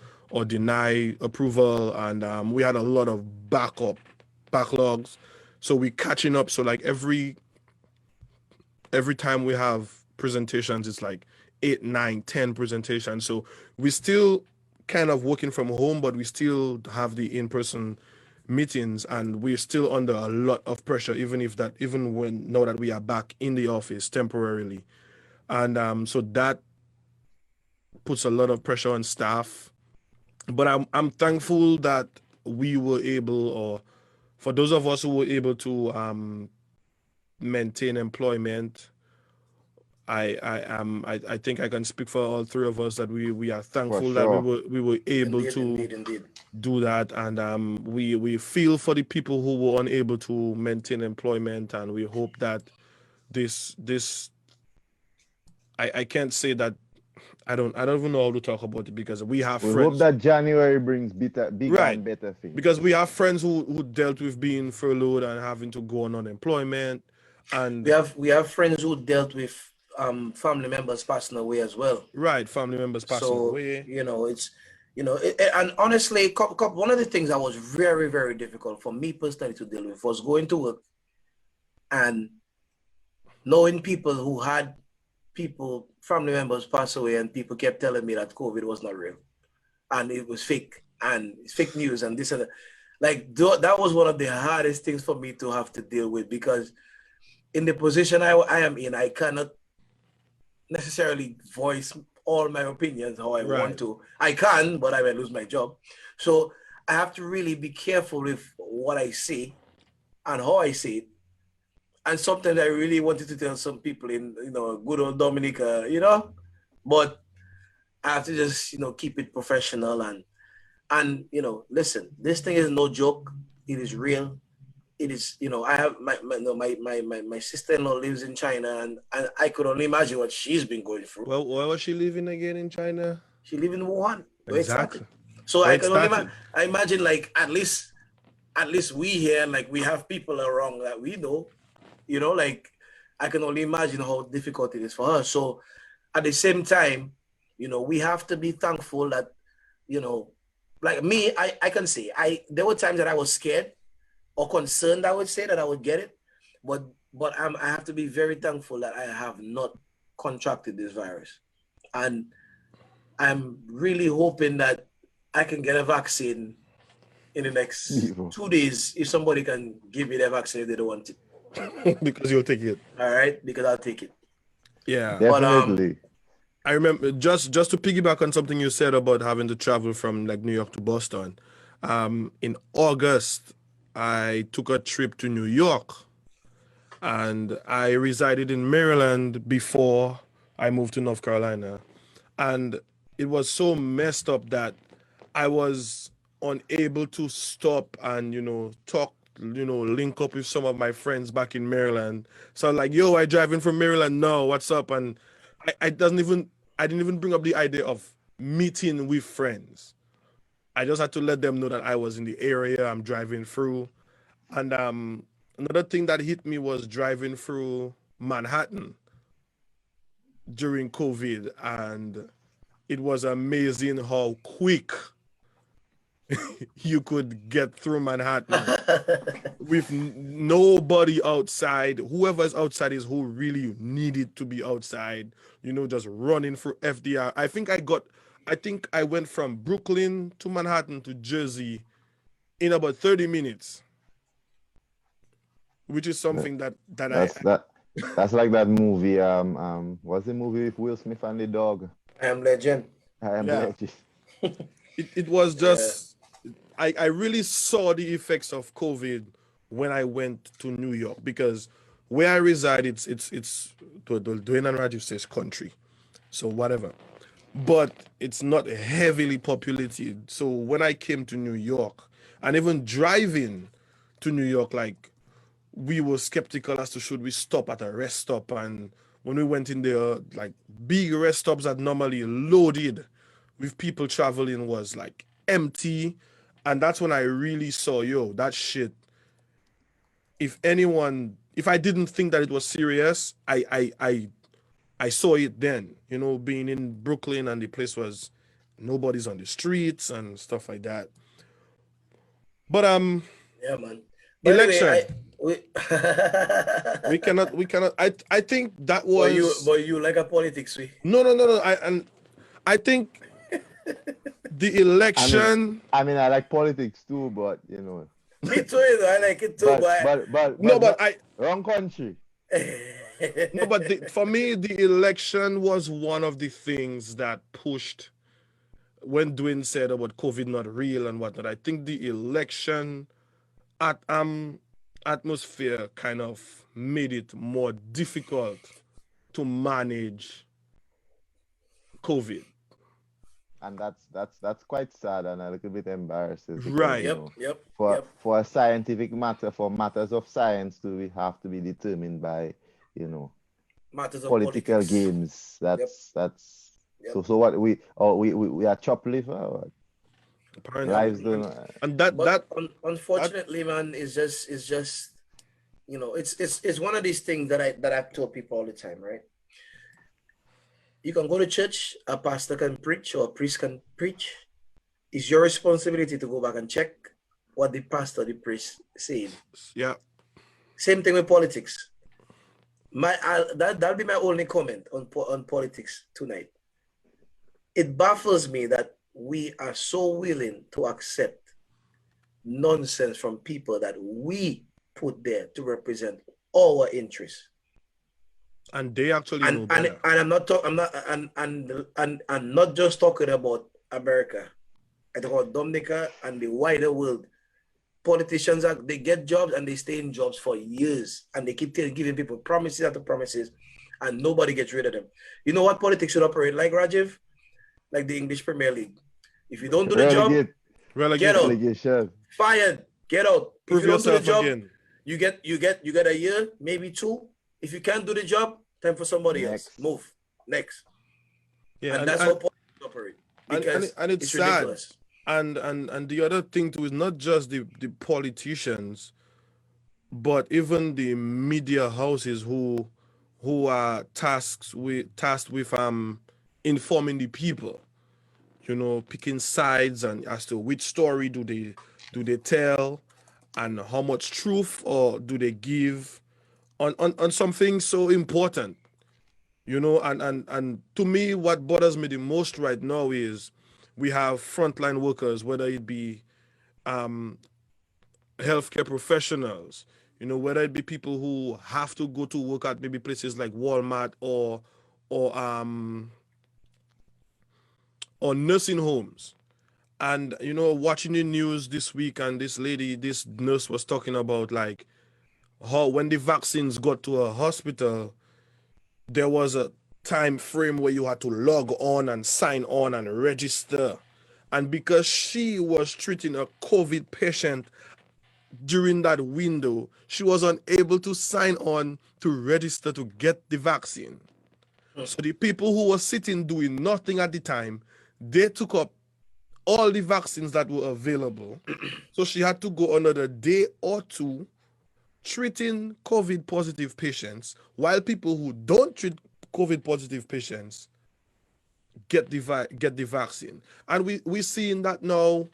deny approval. And we had a lot of backlogs, so we catching up. So like every time we have presentations, it's like 8, 9, 10 presentations. So we still kind of working from home, but we still have the in-person meetings, and we're still under a lot of pressure, even when now that we are back in the office temporarily. And so that puts a lot of pressure on staff. But I'm thankful that we were able, or for those of us who were able to maintain employment. I think I can speak for all three of us that we are For thankful that sure. we were able Indeed, to indeed, indeed. do that. And we feel for the people who were unable to maintain employment, and we hope that this I can't say that. I don't even know how to talk about it because we have We hope friends, that January brings bigger right? and better things. Because we have friends who dealt with being furloughed and having to go on unemployment. We And have friends who dealt with family members passing away as well. right, family members passing So away. it's and honestly, one of the things that was very, very difficult for me personally to deal with was going to work and knowing people who had family members pass away, and people kept telling me that COVID was not real and it was fake and it's fake news and this and that. Like that was one of the hardest things for me to have to deal with, because in the position I am in, I cannot necessarily voice all my opinions how I want Right. to. I can, but I may lose my job. So I have to really be careful with what I say and how I say it. And sometimes I really wanted to tell some people in, good old Dominica, but I have to just, keep it professional and listen, this thing is no joke. It is real. It is, I have my sister-in-law lives in China, and I could only imagine what she's been going through. Well, where was she living again in China? She live in Wuhan, where it started. Exactly. So Where I it can only started. I imagine, like, at least we here, like, we have people around that we know, like, I can only imagine how difficult it is for her. So at the same time, we have to be thankful that, like me, I can say there were times that I was scared or concerned, I would say, that I would get it, but I have to be very thankful that I have not contracted this virus, and I'm really hoping that I can get a vaccine in the next 2 days if somebody can give me the vaccine if they don't want it. Because you'll take it. All right, because I'll take it. Yeah. But Definitely. I remember just to piggyback on something you said about having to travel from like New York to Boston. In August, I took a trip to New York, and I resided in Maryland before I moved to North Carolina. And it was so messed up that I was unable to stop and, talk, link up with some of my friends back in Maryland. So I'm like, yo, I driving from Maryland now, what's up? And I didn't even bring up the idea of meeting with friends. I just had to let them know that I was in the area, I'm driving through. And another thing that hit me was driving through Manhattan during COVID, and it was amazing how quick you could get through Manhattan with nobody outside. Whoever's outside is who really needed to be outside, just running through FDR. I think I went from Brooklyn to Manhattan to Jersey in about 30 minutes, which is something that I, That's that. That's like that movie. What's the movie with Will Smith and the dog? I am legend. I am yeah, legend. it was Yeah. just, I really saw the effects of COVID when I went to New York, because where I reside, it's to Dwayne and Rajiv says country, so whatever. but it's not heavily populated. So when I came to New York, and even driving to New York, like we were skeptical as to should we stop at a rest stop. And when we went in there, like big rest stops that normally loaded with people traveling was like empty. And that's when I really saw, yo, that shit. If I didn't think that it was serious, I saw it then, being in Brooklyn and the place was nobody's on the streets and stuff like that. But Yeah, man. By the way, election. We cannot I think that was but you like a politics, we. no. I think the election. I mean, I like politics too, but Me too, I like it too, but No, but not, wrong country. no, but for me, the election was one of the things that pushed when Dwayne said about COVID not real and whatnot. I think the election atmosphere kind of made it more difficult to manage COVID. And that's quite sad and a little bit embarrassing because, Right. Yep. for a scientific matter, for matters of science, we have to be determined by Matters of political politics. games. That's Yep. so what we are chopped liver. Or Apparently. lives don't. And that unfortunately, man, is just it's one of these things that I tell people all the time, right? You can go to church, a pastor can preach or a priest can preach. It's your responsibility to go back and check what the pastor, the priest said. yeah. Same thing with politics. That'll be my only comment on politics tonight. It baffles me that we are so willing to accept nonsense from people that we put there to represent our interests. And they actually know And better. I'm not just talking about America. I talk about Dominica and the wider world. Politicians they get jobs and they stay in jobs for years and they keep giving people promises after promises and nobody gets rid of them. You know what politics should operate like, Rajiv? Like the English Premier League. If you don't do the job, get out. Relegation. Fired. Get out. Prove If you don't do the yourself job, again. you get a year, maybe 2. If you can't do the job, time for somebody else. Move. Next. Yeah, and that's how politics operate. Because and it's sad. ridiculous. And the other thing too is not just the politicians, but even the media houses who are tasked with informing the people, picking sides and as to which story do they tell and how much truth or do they give on something so important. And to me what bothers me the most right now is we have frontline workers, whether it be healthcare professionals, whether it be people who have to go to work at maybe places like Walmart or nursing homes. And watching the news this week, and this nurse was talking about like how when the vaccines got to a hospital, there was a time frame where you had to log on and sign on and register. And because she was treating a COVID patient during that window, she was unable to sign on to register to get the vaccine. So the people who were sitting doing nothing at the time, they took up all the vaccines that were available. So she had to go another day or 2 treating COVID positive patients, while people who don't treat COVID positive patients get the vaccine. And we're seeing that now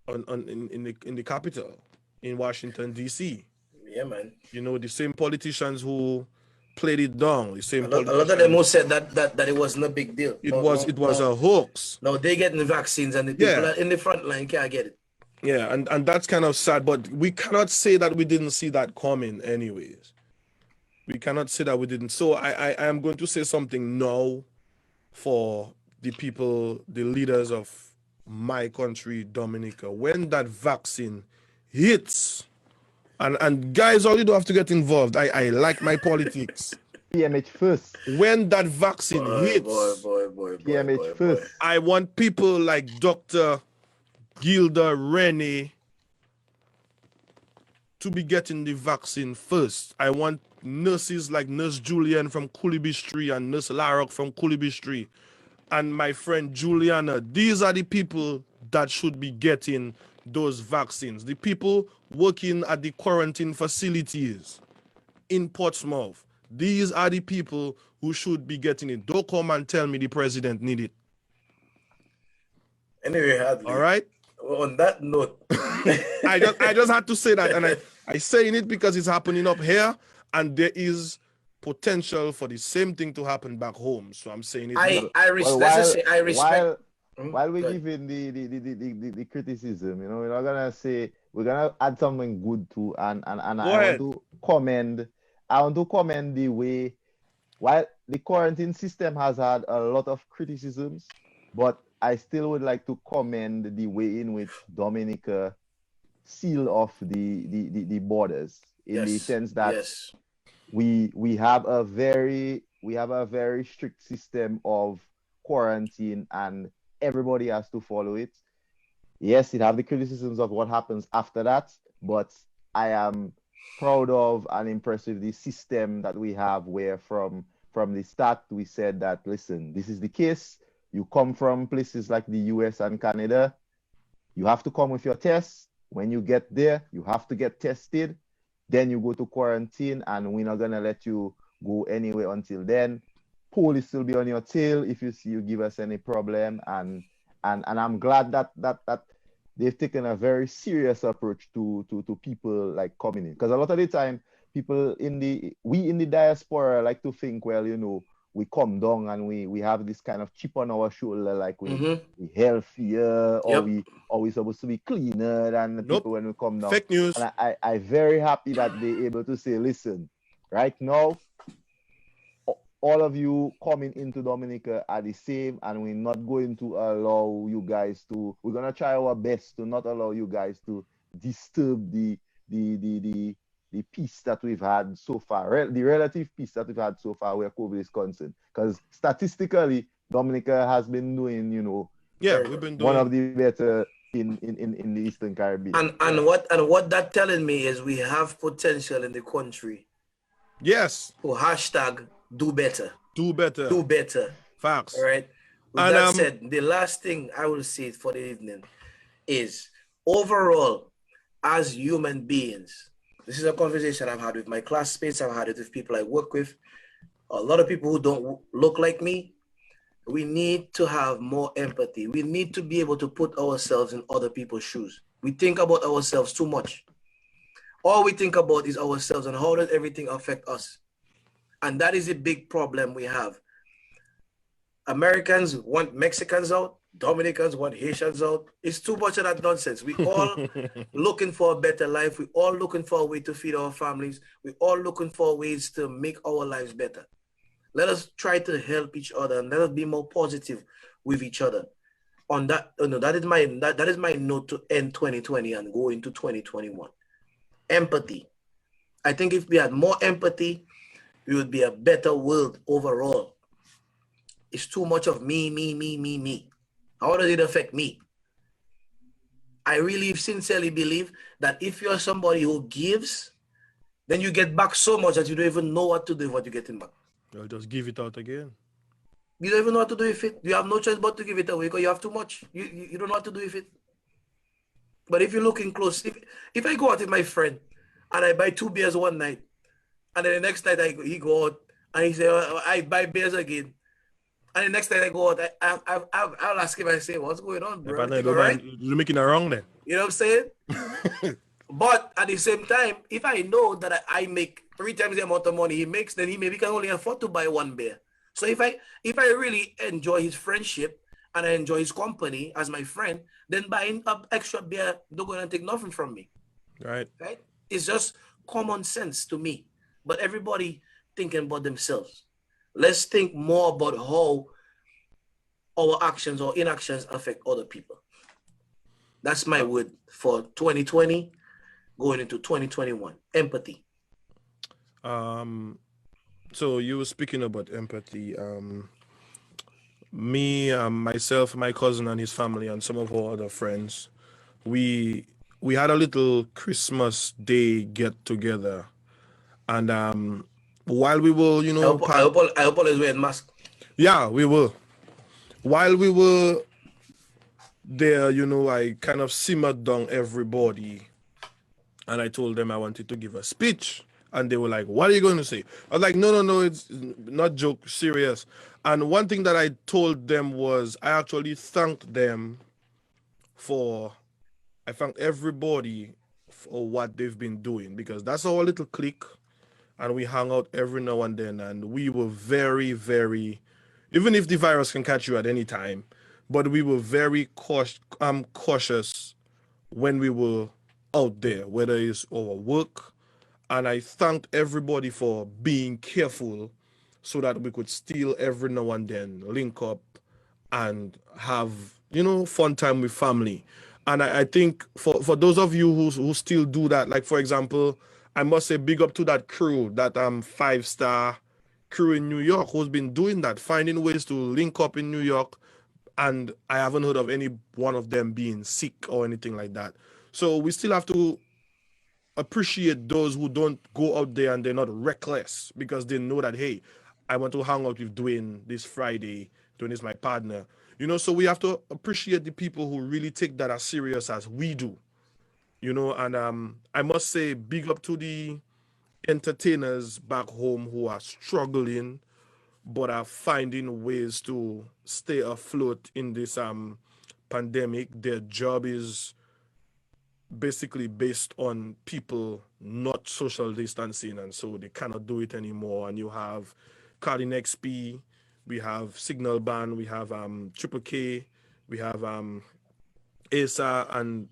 in the capital, in Washington D.C. Yeah, man. The same politicians who played it down. The same a lot of them who said that it wasn't a big deal. It was a hoax. No, they getting the vaccines and the people in the front line can't get it. Yeah, and that's kind of sad, but we cannot say that we didn't see that coming anyways. We cannot say that we didn't. So I am going to say something now for the people, the leaders of my country, Dominica. When that vaccine hits, and guys, all you don't have to get involved. I like my politics. PMH first. When that vaccine hits, PMH first. I want people like Dr. Gilda Rennie to be getting the vaccine first. I want nurses like Nurse Julian from Coolibee Street and Nurse Larrock from Coolibee Street and my friend Juliana. These are the people that should be getting those vaccines. The people working at the quarantine facilities in Portsmouth. These are the people who should be getting it. Don't come and tell me the president need it. Anyway, Hadley. All right? On that note. I just had to say that, and I saying it because it's happening up here, and there is potential for the same thing to happen back home. So I'm saying it. While we're giving the criticism, you know, we're not gonna say, we're gonna add something good too, and I want to commend the way, while the quarantine system has had a lot of criticisms, but I still would like to commend the way in which Dominica seal off the borders, in the sense that we have a very strict system of quarantine and everybody has to follow it. Yes, it have the criticisms of what happens after that, but I am proud of and impressed with the system that we have, where from the start we said that, listen, this is the case. You come from places like the US and Canada, you have to come with your tests. When you get there, you have to get tested. Then you go to quarantine, and we're not gonna let you go anywhere until then. Police will be on your tail if you see you give us any problem. And I'm glad that they've taken a very serious approach to people like coming in. Because a lot of the time, people in the diaspora like to think, well, you know, we come down and we have this kind of chip on our shoulder, like we healthier, or we supposed to be cleaner than the people when we come down. Fake news. And I'm very happy that they're able to say, listen, right now, all of you coming into Dominica are the same, and we're not going to allow you guys to, we're going to try our best to not allow you guys to disturb the peace that we've had so far, the relative peace that we've had so far where COVID is concerned. Because statistically, Dominica has been doing, you know, we've been doing one of the better in the Eastern Caribbean. And what that telling me is we have potential in the country. Yes. So hashtag do better. Do better. Do better. Facts. All right. With that said, the last thing I will say for the evening is, overall, as human beings, this is a conversation I've had with my classmates, I've had it with people I work with, a lot of people who don't look like me. We need to have more empathy. We need to be able to put ourselves in other people's shoes. We think about ourselves too much. All we think about is ourselves and how does everything affect us. And that is a big problem we have. Americans want Mexicans out. Dominicans want Haitians out. It's too much of that nonsense. We all looking for a better life. We all looking for a way to feed our families. We all looking for ways to make our lives better. Let us try to help each other, and let us be more positive with each other. On that, that is my note to end 2020 and go into 2021. Empathy. I think if we had more empathy, we would be a better world overall. It's too much of me. How does it affect me? I really sincerely believe that if you're somebody who gives, then you get back so much that you don't even know what to do with what you're getting back. You'll just give it out again. You don't even know what to do with it. You have no choice but to give it away because you have too much. You don't know what to do with it. But if you're looking close, if I go out with my friend and I buy 2 beers one night, and then the next night he go out and he say, I buy beers again. And the next time I go out, I'll ask him, I say, what's going on, bro? You're making it wrong then. You know what I'm saying? But at the same time, if I know that I make 3 times the amount of money he makes, then he maybe can only afford to buy 1 beer. So if I really enjoy his friendship and I enjoy his company as my friend, then buying up extra beer don't going to take nothing from me. Right. It's just common sense to me. But everybody thinking about themselves. Let's think more about how our actions or inactions affect other people. That's my word for 2020 going into 2021. Empathy. So you were speaking about empathy. Me, myself, my cousin and his family, and some of our other friends, we we had a little Christmas Day get together, and while we were, I hope always wearing mask. yeah, we were. While we were there, I kind of simmered down everybody, and I told them I wanted to give a speech. And they were like, "What are you going to say?" I was like, "No, no, no, it's not joke, serious." And one thing that I told them was I actually thanked them for, I thanked everybody for what they've been doing, because that's our little clique, and we hang out every now and then, and we were very, very, even if the virus can catch you at any time, but we were very cautious when we were out there, whether it's our work. And I thanked everybody for being careful so that we could still every now and then link up and have, fun time with family. And I think for those of you who still do that, like for example, I must say big up to that crew, that 5-star crew in New York who's been doing that, finding ways to link up in New York, and I haven't heard of any one of them being sick or anything like that. So we still have to appreciate those who don't go out there and they're not reckless, because they know that, hey, I want to hang out with Dwayne this Friday. Dwayne is my partner. So we have to appreciate the people who really take that as serious as we do. And I must say big up to the entertainers back home who are struggling but are finding ways to stay afloat in this pandemic. Their job is basically based on people not social distancing, and so they cannot do it anymore. And you have Cardin XP, we have Signal Band, we have Triple K, we have Asa, and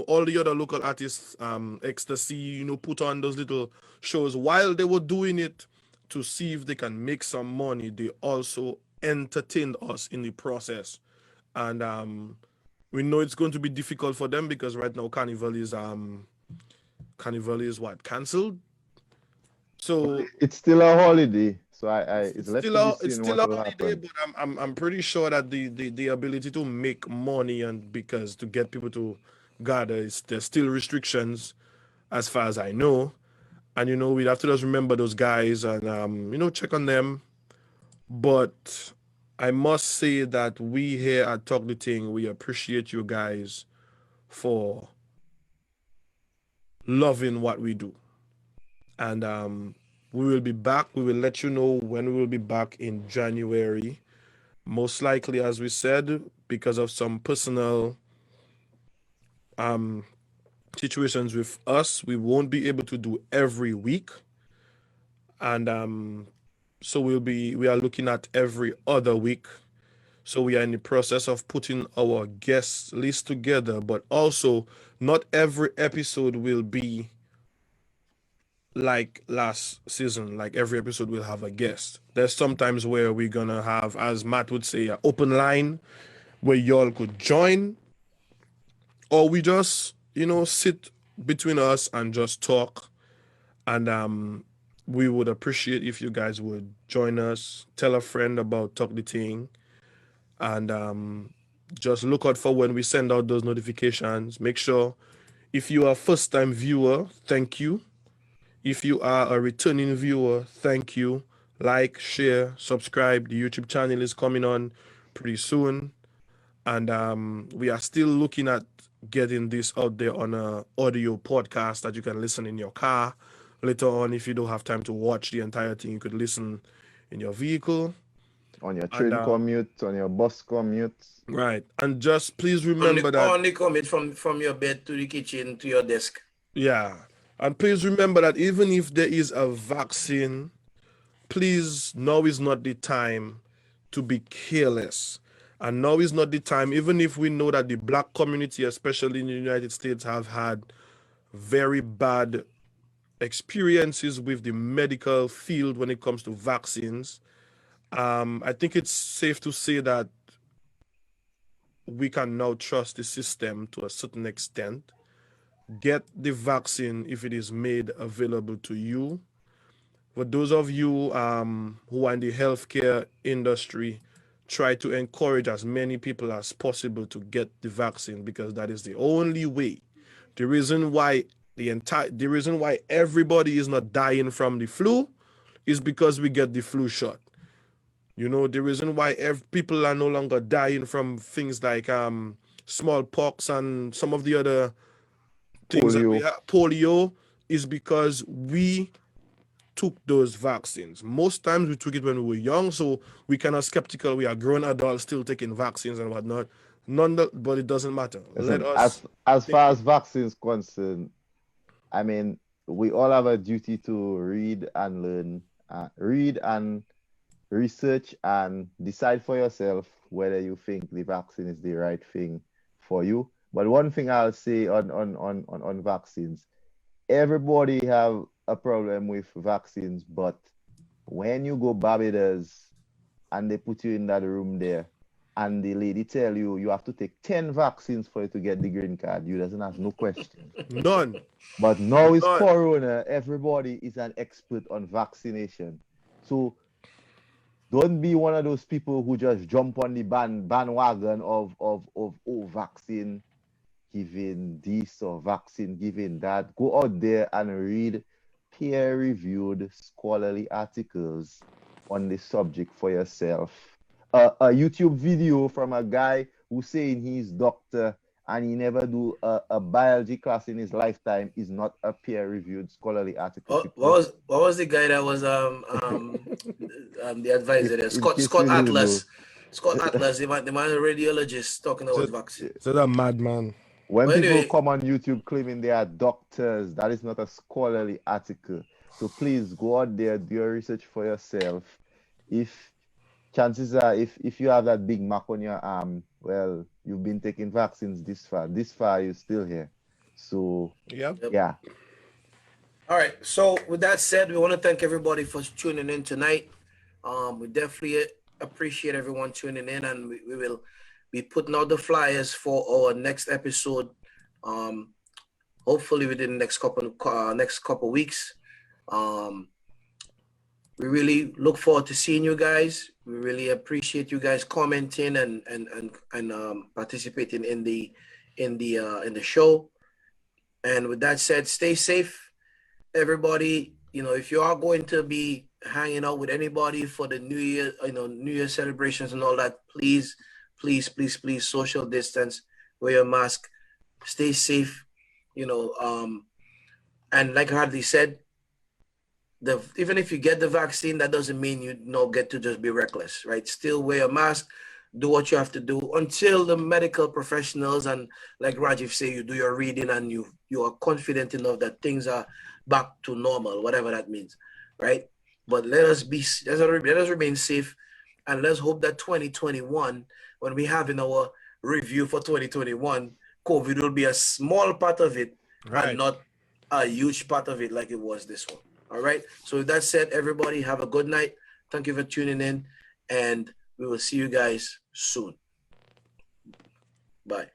all the other local artists, Ecstasy, put on those little shows while they were doing it to see if they can make some money. They also entertained us in the process. And we know it's going to be difficult for them because right now Carnival is what, cancelled. Well, So it's still a holiday, so it's it's left still to be a it's seen still what a will holiday, happen. but I'm pretty sure that the ability to make money, and because to get people to gather, there's still restrictions as far as I know. And we'd have to just remember those guys and check on them. But I must say that we here at Talk the Ting, we appreciate you guys for loving what we do. And we will be back. We will let you know when we will be back in January. Most likely, as we said, because of some personal um, situations with us, we won't be able to do every week. And so we are looking at every other week. So we are in the process of putting our guest list together, but also not every episode will be like last season. Like every episode will have a guest. There's sometimes where we're gonna have, as Matt would say, an open line where y'all could join, or we just sit between us and just talk. And we would appreciate if you guys would join us. Tell a friend about Talk the Ting, and just look out for when we send out those notifications. Make sure, if you are a first time viewer, thank you. If you are a returning viewer, thank you. Like, share, subscribe. The YouTube channel is coming on pretty soon. And we are still looking at getting this out there on a audio podcast that you can listen in your car. Later on, if you don't have time to watch the entire thing, you could listen in your vehicle. On your And train commute, on your bus commute. right. And just please remember that, Only commit from your bed to the kitchen to your desk. yeah. And please remember that even if there is a vaccine, please, now is not the time to be careless. And now is not the time, even if we know that the black community, especially in the United States, have had very bad experiences with the medical field when it comes to vaccines. I think it's safe to say that we can now trust the system to a certain extent. Get the vaccine if it is made available to you. For those of you who are in the healthcare industry, try to encourage as many people as possible to get the vaccine, because that is the only way. The reason why everybody is not dying from the flu is because we get the flu shot. You know, the reason why people are no longer dying from things like smallpox and some of the other things that we Polio. have, polio, is because we took those vaccines. Most times we took it when we were young, so we kind of skeptical. We are grown adults still taking vaccines and whatnot. But it doesn't matter. Let Listen, us as take far it. as vaccines concerned, I mean, we all have a duty to read and learn, read and research and decide for yourself whether you think the vaccine is the right thing for you. But one thing I'll say on vaccines, everybody have a problem with vaccines, but when you go Barbados and they put you in that room there and the lady tell you you have to take 10 vaccines for you to get the green card, you doesn't ask no question. None. But now it's None. corona, everybody is an expert on vaccination. So don't be one of those people who just jump on the bandwagon of vaccine giving this or vaccine giving that. Go out there and read peer-reviewed scholarly articles on the subject for yourself. A YouTube video from a guy who's saying he's doctor and he never do a biology class in his lifetime is not a peer-reviewed scholarly article. What was the guy that was the advisor there? In case Scott you didn't know. Atlas. Scott Atlas, the man a radiologist talking about vaccine. So that madman. When But people anyway, come on YouTube claiming they are doctors, that is not a scholarly article. So please go out there, do your research for yourself. If chances are, if you have that big mark on your arm, well, you've been taking vaccines this far. This far, you're still here. So Yep. yeah, all right. So with that said, we want to thank everybody for tuning in tonight. We definitely appreciate everyone tuning in, and we will be putting out the flyers for our next episode. Hopefully within the next couple weeks. We really look forward to seeing you guys. We really appreciate you guys commenting and participating in the show. And with that said, stay safe, everybody. You know, if you are going to be hanging out with anybody for the New Year, New Year celebrations and all that, please, social distance, wear your mask, stay safe. And like Hartley said, even if you get the vaccine, that doesn't mean you get to just be reckless, right? Still wear a mask, do what you have to do until the medical professionals and, like Rajiv say, you do your reading and you are confident enough that things are back to normal, whatever that means, right? But let us remain safe, and let's hope that 2021, when we have in our review for 2021, COVID will be a small part of it, Right. and not a huge part of it like it was this one. All right. So with that said, everybody have a good night. Thank you for tuning in, and we will see you guys soon. Bye.